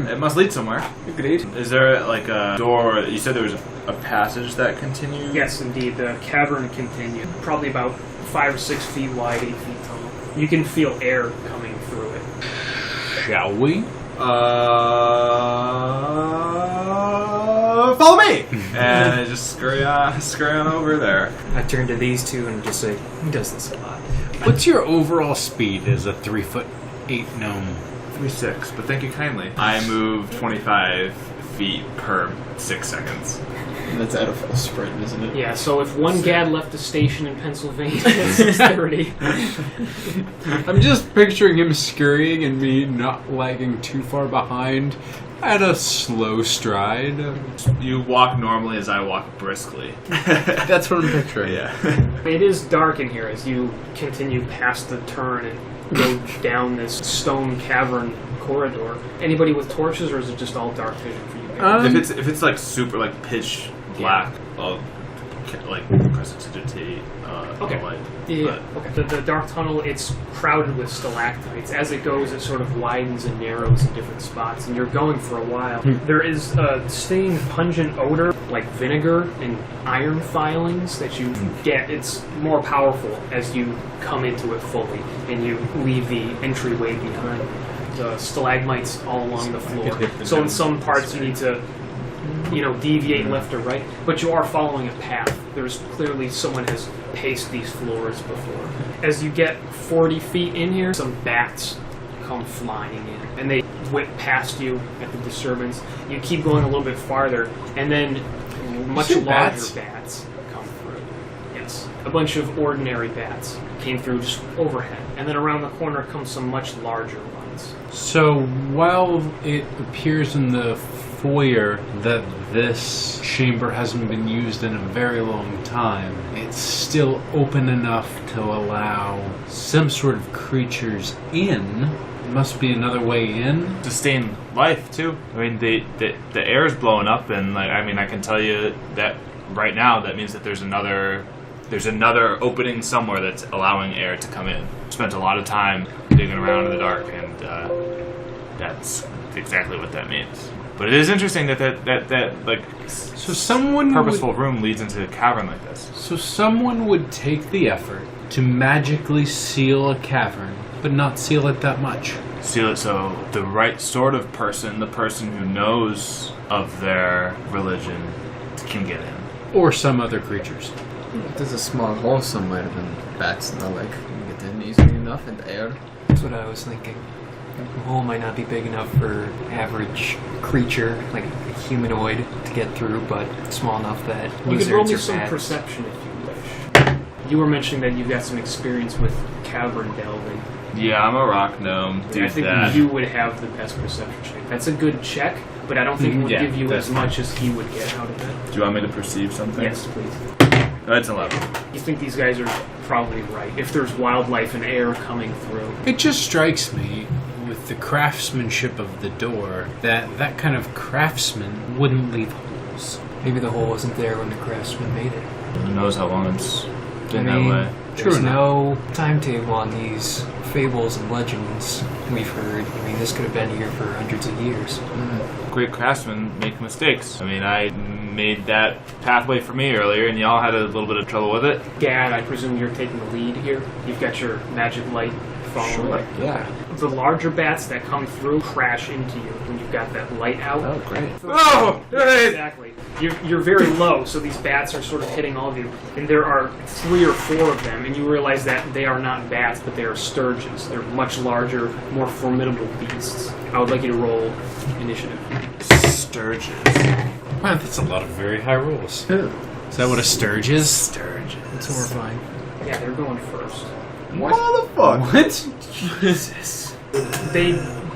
it must lead somewhere. Agreed. Is there like a door? You said there was a passage that continues? Yes, indeed. The cavern continued. Probably about 5 or 6 feet wide, 8 feet tall. You can feel air coming through it. Shall we? Follow me! And I just scurry on over there. I turn to these 2 and just say, he does this a lot. What's your overall speed as a 3'8" gnome? 3'6", but thank you kindly. I move 25 feet per 6 seconds. That's at a full sprint, isn't it? Yeah, so if one Gad left the station in Pennsylvania at 6:30, I'm just picturing him scurrying and me not lagging too far behind at a slow stride. You walk normally as I walk briskly. That's what I'm picturing. Yeah. it is dark in here as you continue past the turn and go down this stone cavern corridor. Anybody with torches, or is it just all dark vision for you guys? If it's like super like pitch black, I'll like prestidigitate Okay. the light. Yeah. Okay. The dark tunnel, it's crowded with stalactites. As it goes, it sort of widens and narrows in different spots, and you're going for a while. There is a stinging, pungent odor, like vinegar and iron filings that you get. It's more powerful as you come into it fully, and you leave the entryway behind. The stalagmites all along the floor. So in some parts you need to deviate left or right, but you are following a path. There's clearly someone has paced these floors before. As you get 40 feet in here, some bats come flying in, and they whip past you at the disturbance. You keep going a little bit farther, and then much larger bats come through. Yes, a bunch of ordinary bats came through just overhead, and then around the corner come some much larger ones. So while it appears in the foyer that this chamber hasn't been used in a very long time. It's still open enough to allow some sort of creatures in. There must be another way in. Sustain life too. I mean, the air is blowing up, and like, I mean, I can tell you that right now that means that there's another opening somewhere that's allowing air to come in. Spent a lot of time digging around in the dark, and that's exactly what that means. But it is interesting that like so someone purposeful room leads into a cavern like this. So someone would take the effort to magically seal a cavern, but not seal it that much. Seal it so the right sort of person, the person who knows of their religion, can get in. Or some other creatures. There's a small hole somewhere, then bats in the lake. You can get in easily enough in the air. That's what I was thinking. The hole might not be big enough for average creature, like a humanoid, to get through, but small enough that you could roll me lizards or some bats. perception if you wish. You were mentioning that you've got some experience with cavern delving. Yeah, I'm a rock gnome. I Dude, think that. you would have the best perception check. That's a good check, but I don't think it would Yeah, give you that's as much as he would get out of it. Do you want me to perceive something? Yes, please. That's 11. You think these guys are probably right. If there's wildlife and air coming through. It just strikes me, with the craftsmanship of the door, that kind of craftsman wouldn't leave holes. Maybe the hole wasn't there when the craftsman made it. Who knows how long it's been I mean, that way? True There's enough. no timetable on these fables and legends we've heard. I mean, this could have been here for hundreds of years. Great craftsmen make mistakes. I mean, I made that pathway for me earlier, and y'all had a little bit of trouble with it. Gad, I presume you're taking the lead here. You've got your magic light following. Yeah. The larger bats that come through crash into you when you've got that light out. Oh, great. Oh! Exactly. You're very low, so these bats are sort of hitting all of you. And there are 3 or 4 of them, and you realize that they are not bats, but they are sturgeons. They're much larger, more formidable beasts. I would like you to roll initiative. Sturgeons. Wow, that's a lot of very high rolls. Is that what a sturge is? Sturge. It's horrifying. Yeah, they're going first. Motherfucker! What? Jesus. They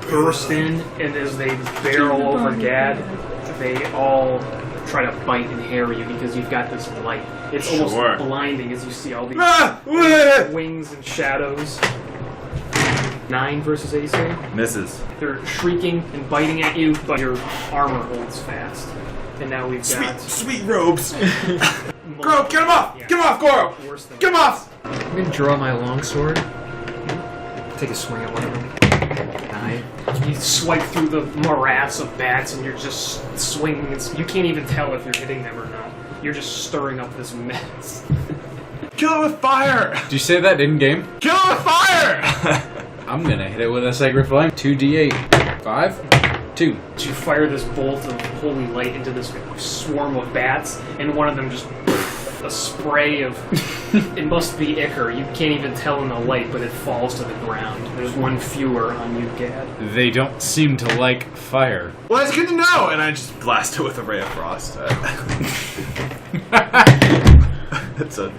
burst in, and as they barrel over Gad, they all try to bite and harry you because you've got this light. It's almost Sure. blinding as you see all these Ah! wings and shadows. 9 versus AC. Misses. They're shrieking and biting at you, but your armor holds fast. And now we've got... Sweet robes. Goro, get him off! Yeah. Get him off, Goro! Worse than Get him off! I'm gonna draw my longsword. Take a swing at one of them. 9. You swipe through the morass of bats and you're just swinging. You can't even tell if you're hitting them or not. You're just stirring up this mess. Kill it with fire! Did you say that in game? Kill it with fire! I'm gonna hit it with a sacred flame. 2d8. 5. 2. You fire this bolt of holy light into this swarm of bats, and one of them just a spray of it must be ichor. You can't even tell in the light, but it falls to the ground. There's one fewer on you, Gad. They don't seem to like fire. Well, that's good to know! And I just blast it with a ray of frost. That's a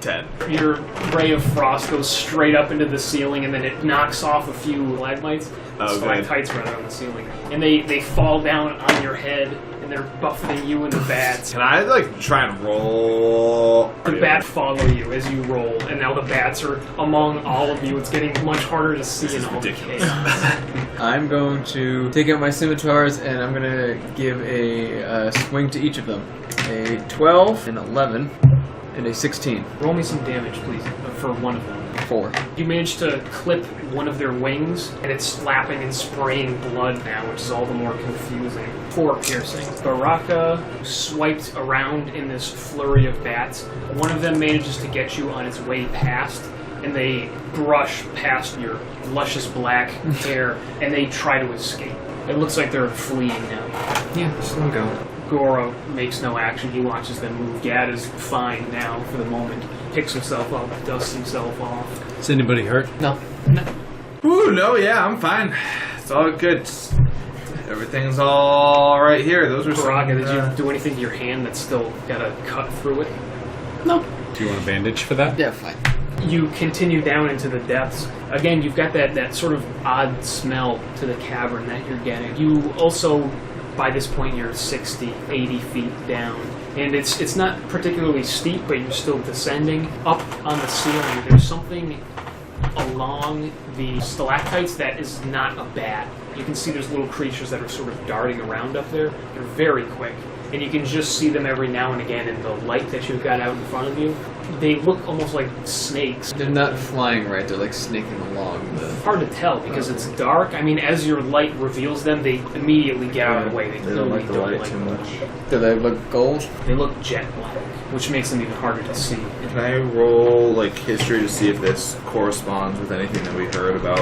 10. Your ray of frost goes straight up into the ceiling, and then it knocks off a few stalagmites, Oh, stalactites rather, on the ceiling, and they fall down on your head, and they're buffeting you and the bats. Can I, like, try and roll? The bats follow you as you roll, and now the bats are among all of you. It's getting much harder to see in all the ridiculous. chaos. I'm going to take out my scimitars and I'm going to give a swing to each of them. A 12, an 11, and a 16. Roll me some damage, please, for one of them. 4. You managed to clip one of their wings, and it's slapping and spraying blood now, which is all the more confusing. 4 piercing. Baraka swiped around in this flurry of bats. One of them manages to get you on its way past, and they brush past your luscious black hair, and they try to escape. It looks like they're fleeing now. Yeah, just let them go. Goro makes no action. He watches them move. Gad is fine now for the moment. Picks himself up, dusts himself off. Is anybody hurt? No. Ooh, no, yeah, I'm fine. It's all good. Everything's all right here. Those were Baraka, some, did you do anything to your hand that's still got a cut through it? No. Do you want a bandage for that? Yeah, fine. You continue down into the depths. Again, you've got that sort of odd smell to the cavern that you're getting. You also By this point, you're 60, 80 feet down. And it's not particularly steep, but you're still descending. Up on the ceiling, there's something along the stalactites that is not a bat. You can see there's little creatures that are sort of darting around up there. They're very quick. And you can just see them every now and again in the light that you've got out in front of you. They look almost like snakes. They're not flying right, they're like snaking along. It's hard to tell because it's dark. I mean, as your light reveals them, they immediately get out of the way. They don't like the light like too much. Do they look gold? They look jet black, which makes them even harder to see. Can I roll like history to see if this corresponds with anything that we heard about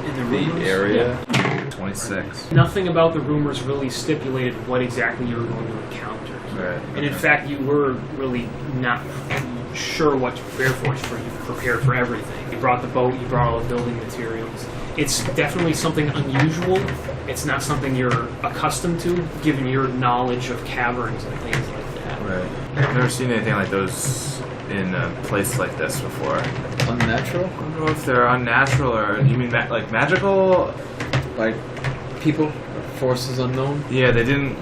In the the rumors? area? 26. Nothing about the rumors really stipulated what exactly you were going to encounter. Right. And in fact, you were really not sure what to prepare for. You prepared for everything. You brought the boat, you brought all the building materials. It's definitely something unusual. It's not something you're accustomed to, given your knowledge of caverns and things like that. Right. I've never seen anything like those in a place like this before. Unnatural? I don't know if they're unnatural or you mean like magical? Like people? Forces unknown? Yeah, they didn't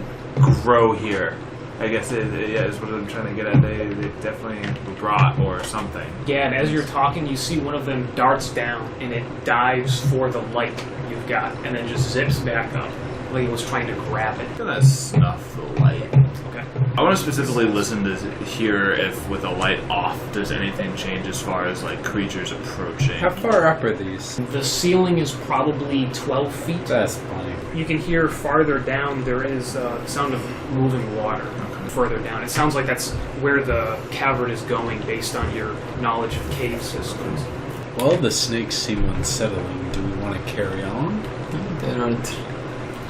grow here. I guess yeah, is what I'm trying to get at. They definitely were brought or something. Yeah, and as you're talking, you see one of them darts down, and it dives for the light you've got, and then just zips back up, like it was trying to grab it. I'm gonna snuff the light. Okay. I want to specifically listen to hear if with the light off, does anything change as far as like creatures approaching. How far up are these? The ceiling is probably 12 feet. That's funny. You can hear farther down there is the sound of moving water. Further down. It sounds like that's where the cavern is going based on your knowledge of cave systems. Well, the snakes seem unsettling. Do we want to carry on? They aren't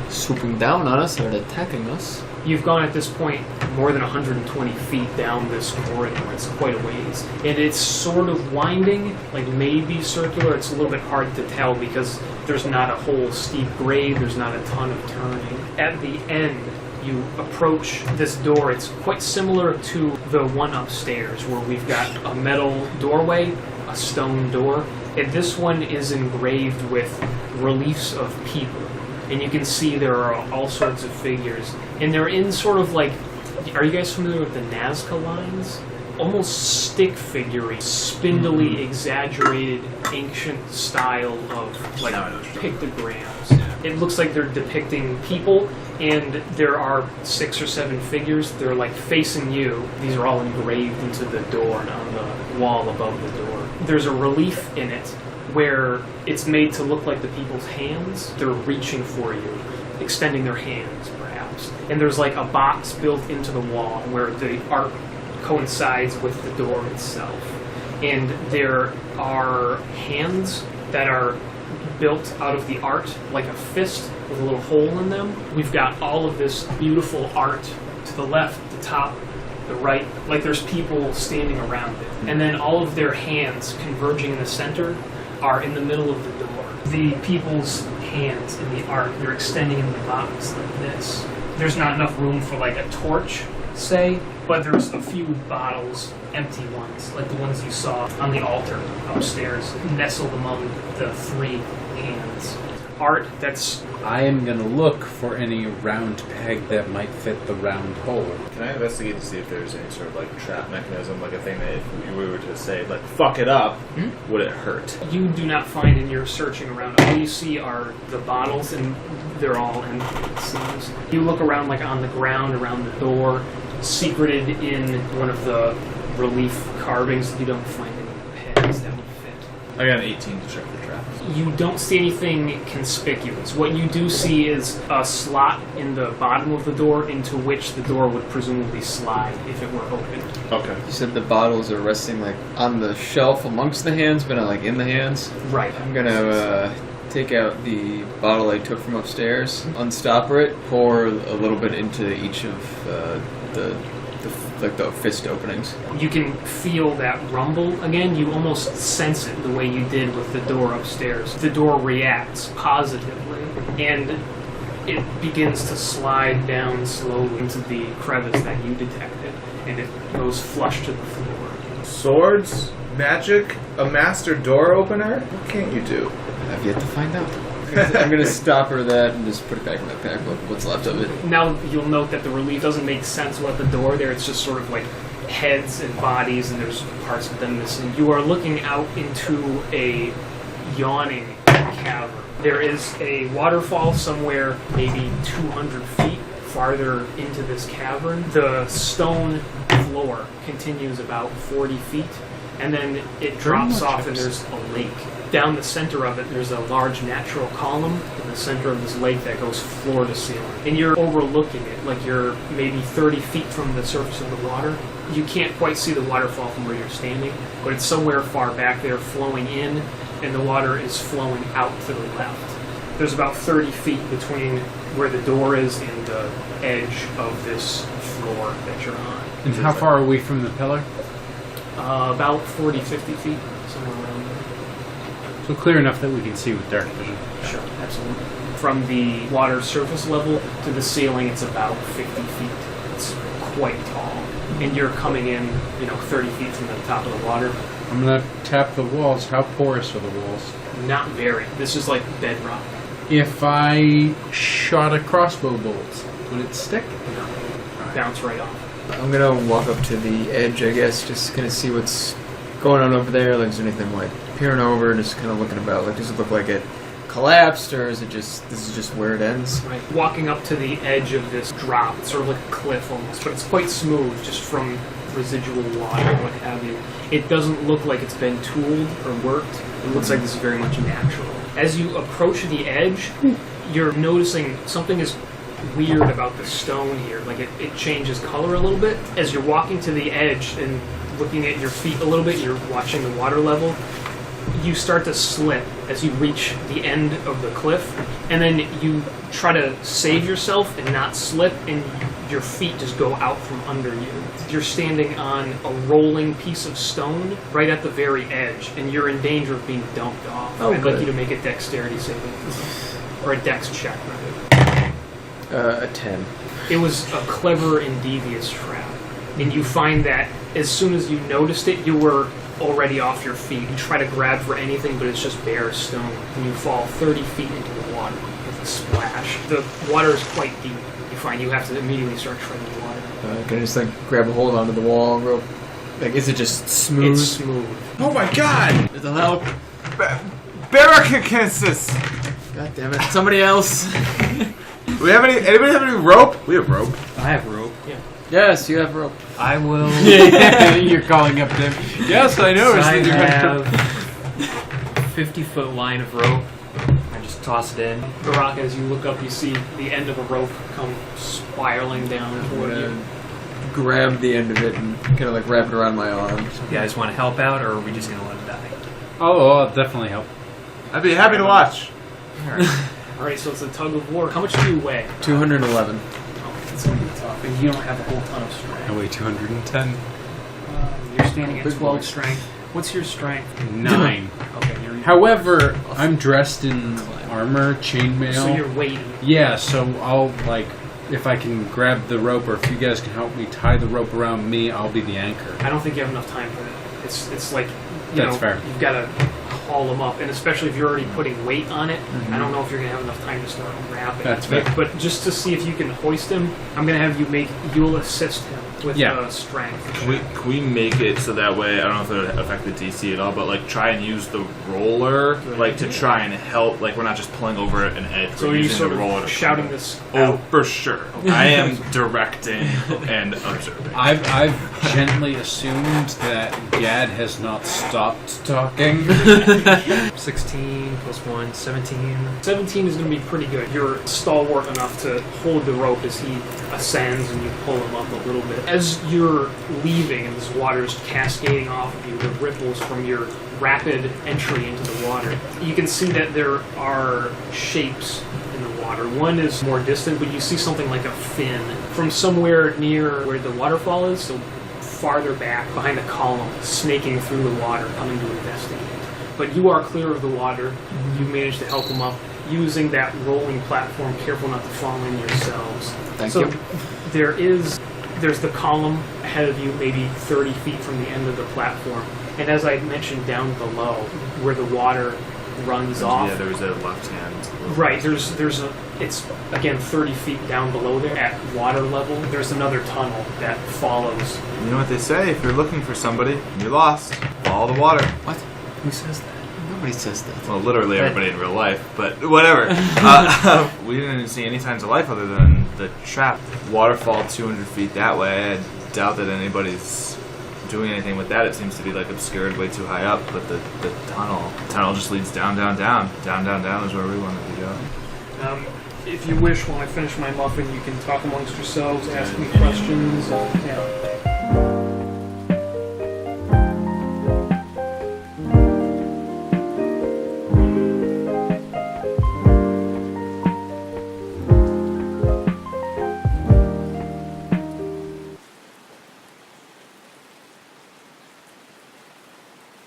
swooping down on us or attacking us. You've gone at this point more than 120 feet down this corridor. It's quite a ways. And it's sort of winding, like maybe circular. It's a little bit hard to tell because there's not a whole steep grade. There's not a ton of turning. At the end, you approach this door. It's quite similar to the one upstairs where we've got a metal doorway, a stone door, and this one is engraved with reliefs of people. And you can see there are all sorts of figures. And they're in sort of like, are you guys familiar with the Nazca lines? Almost stick figurine, spindly, exaggerated, ancient style of like pictograms. It looks like they're depicting people, and there are 6 or 7 figures. They're like facing you. These are all engraved into the door and on the wall above the door. There's a relief in it where it's made to look like the people's hands. They're reaching for you, extending their hands perhaps. And there's like a box built into the wall where the art coincides with the door itself. And there are hands that are built out of the art, like a fist with a little hole in them. We've got all of this beautiful art to the left, the top, the right, like there's people standing around it. And then all of their hands converging in the center are in the middle of the door. The people's hands in the art, they're extending in the box like this. There's not enough room for like a torch, say, but there's a few bottles, empty ones, like the ones you saw on the altar upstairs, nestled among the 3 hands. Art that's... I am going to look for any round peg that might fit the round hole. Can I investigate to see if there's any sort of like trap mechanism, like a thing that if we were to say like fuck it up, would it hurt? You do not find in your searching around. All you see are the bottles, and they're all empty, it seems. You look around like on the ground, around the door, secreted in one of the relief carvings. You don't find any pegs that would fit. I got an 18 to check the traps. You don't see anything conspicuous. What you do see is a slot in the bottom of the door into which the door would presumably slide if it were open. Okay. You said the bottles are resting like on the shelf amongst the hands, but not like in the hands. Right. I'm gonna take out the bottle I took from upstairs, unstopper it, pour a little bit into each of the fist openings. You can feel that rumble again. You almost sense it the way you did with the door upstairs. The door reacts positively, and it begins to slide down slowly into the crevice that you detected, and it goes flush to the floor. Swords, magic, a master door opener. What can't you do? I've yet to find out. I'm gonna stop her that and just put it back in my pack. What's left of it. Now you'll note that the relief doesn't make sense with the door there. It's just sort of like heads and bodies, and there's parts of them missing. You are looking out into a yawning cavern. There is a waterfall somewhere maybe 200 feet farther into this cavern. The stone floor continues about 40 feet, and then it drops off and there's a lake. Down the center of it, there's a large natural column in the center of this lake that goes floor to ceiling. And you're overlooking it, like you're maybe 30 feet from the surface of the water. You can't quite see the waterfall from where you're standing, but it's somewhere far back there flowing in, and the water is flowing out to the left. There's about 30 feet between where the door is and the edge of this floor that you're on. And how far are we from the pillar? About 40, 50 feet, somewhere around there. So clear enough that we can see with dark vision. Sure, absolutely. From the water surface level to the ceiling, it's about 50 feet. It's quite tall. And you're coming in, 30 feet from the top of the water. I'm going to tap the walls. How porous are the walls? Not very. This is like bedrock. If I shot a crossbow bolt, would it stick? No. Bounce right off. I'm gonna walk up to the edge, I guess, just kind of see what's going on over there. Like, is there anything like peering over, just kind of looking about? Like, does it look like it collapsed, or is it just this is just where it ends? Right. Walking up to the edge of this drop, it's sort of like a cliff almost, but it's quite smooth just from residual water and what have you. It doesn't look like it's been tooled or worked. It looks like this is very much natural. As you approach the edge, you're noticing something is weird about the stone here. Like it changes color a little bit. As you're walking to the edge and looking at your feet a little bit, you're watching the water level. You start to slip as you reach the end of the cliff, and then you try to save yourself and not slip, and your feet just go out from under you. You're standing on a rolling piece of stone right at the very edge, and you're in danger of being dumped off. I'd like you to make a dexterity saving throw, or a dex check, rather. A 10. It was a clever and devious trap, and you find that as soon as you noticed it, you were already off your feet. You try to grab for anything, but it's just bare stone, and you fall 30 feet into the water with a splash. The water is quite deep. You find you have to immediately start treading the water. Can I just grab a hold onto the wall real? Is it just smooth? It's smooth. Oh my god! It'll help. Barracucensis! God damn it! Somebody else. Anybody have any rope? We have rope. I have rope. Yeah. Yes, you have rope. I will. You're calling up them. Yes, I know. I have 50-foot line of rope. I just toss it in. Baraka, as you look up, you see the end of a rope come spiraling down toward you. Grab the end of it and kind of wrap it around my arm. You guys want to help out, or are we just gonna let it die? Oh, I'll definitely help. I'd be happy to watch. Alright, so it's a tug of war. How much do you weigh? 211. Oh, it's going to be tough. And you don't have a whole ton of strength. I weigh 210. You're standing at 12 strength. What's your strength? 9. Okay, you're... However, I'm dressed in armor, chainmail. So you're weighty. Yeah, so I'll, if I can grab the rope, or if you guys can help me tie the rope around me, I'll be the anchor. I don't think you have enough time for that. It's like, That's fair. You've got to haul them up, and especially if you're already putting weight on it, I don't know if you're going to have enough time to start wrapping. That's fair. But just to see if you can hoist him, I'm going to have you'll assist him with strength. Can we make it so that way, I don't know if it would affect the DC at all, but try and use the roller to try and help, we're not just pulling over an edge, So we're are you using sort the roller of to shouting pull. this Oh, out? for sure. I am directing and observing. I've gently assumed that Gad has not stopped talking. 16 plus 1, 17. 17 is going to be pretty good. You're stalwart enough to hold the rope as he ascends, and you pull him up a little bit. As you're leaving and this water is cascading off of you, the ripples from your rapid entry into the water, you can see that there are shapes in the water. One is more distant, but you see something like a fin from somewhere near where the waterfall is, so farther back behind a column, snaking through the water, coming to investigate. But you are clear of the water. You managed to help them up using that rolling platform, careful not to fall in yourselves. Thank you. There's the column ahead of you, maybe 30 feet from the end of the platform. And as I mentioned, down below, where the water runs off. Yeah, there was a left hand. Right, there's a, it's again 30 feet down below there at water level. There's another tunnel that follows. You know what they say? If you're looking for somebody, and you're lost. Follow the water. What? Who says that? Nobody says that. Well, literally everybody in real life, but whatever. We didn't see any signs of life other than the trap. Waterfall 200 feet that way. I doubt that anybody's doing anything with that. It seems to be like obscured way too high up, but the tunnel just leads down is where we wanted to go. If you wish, when I finish my muffin, you can talk amongst yourselves, ask me questions. Yeah.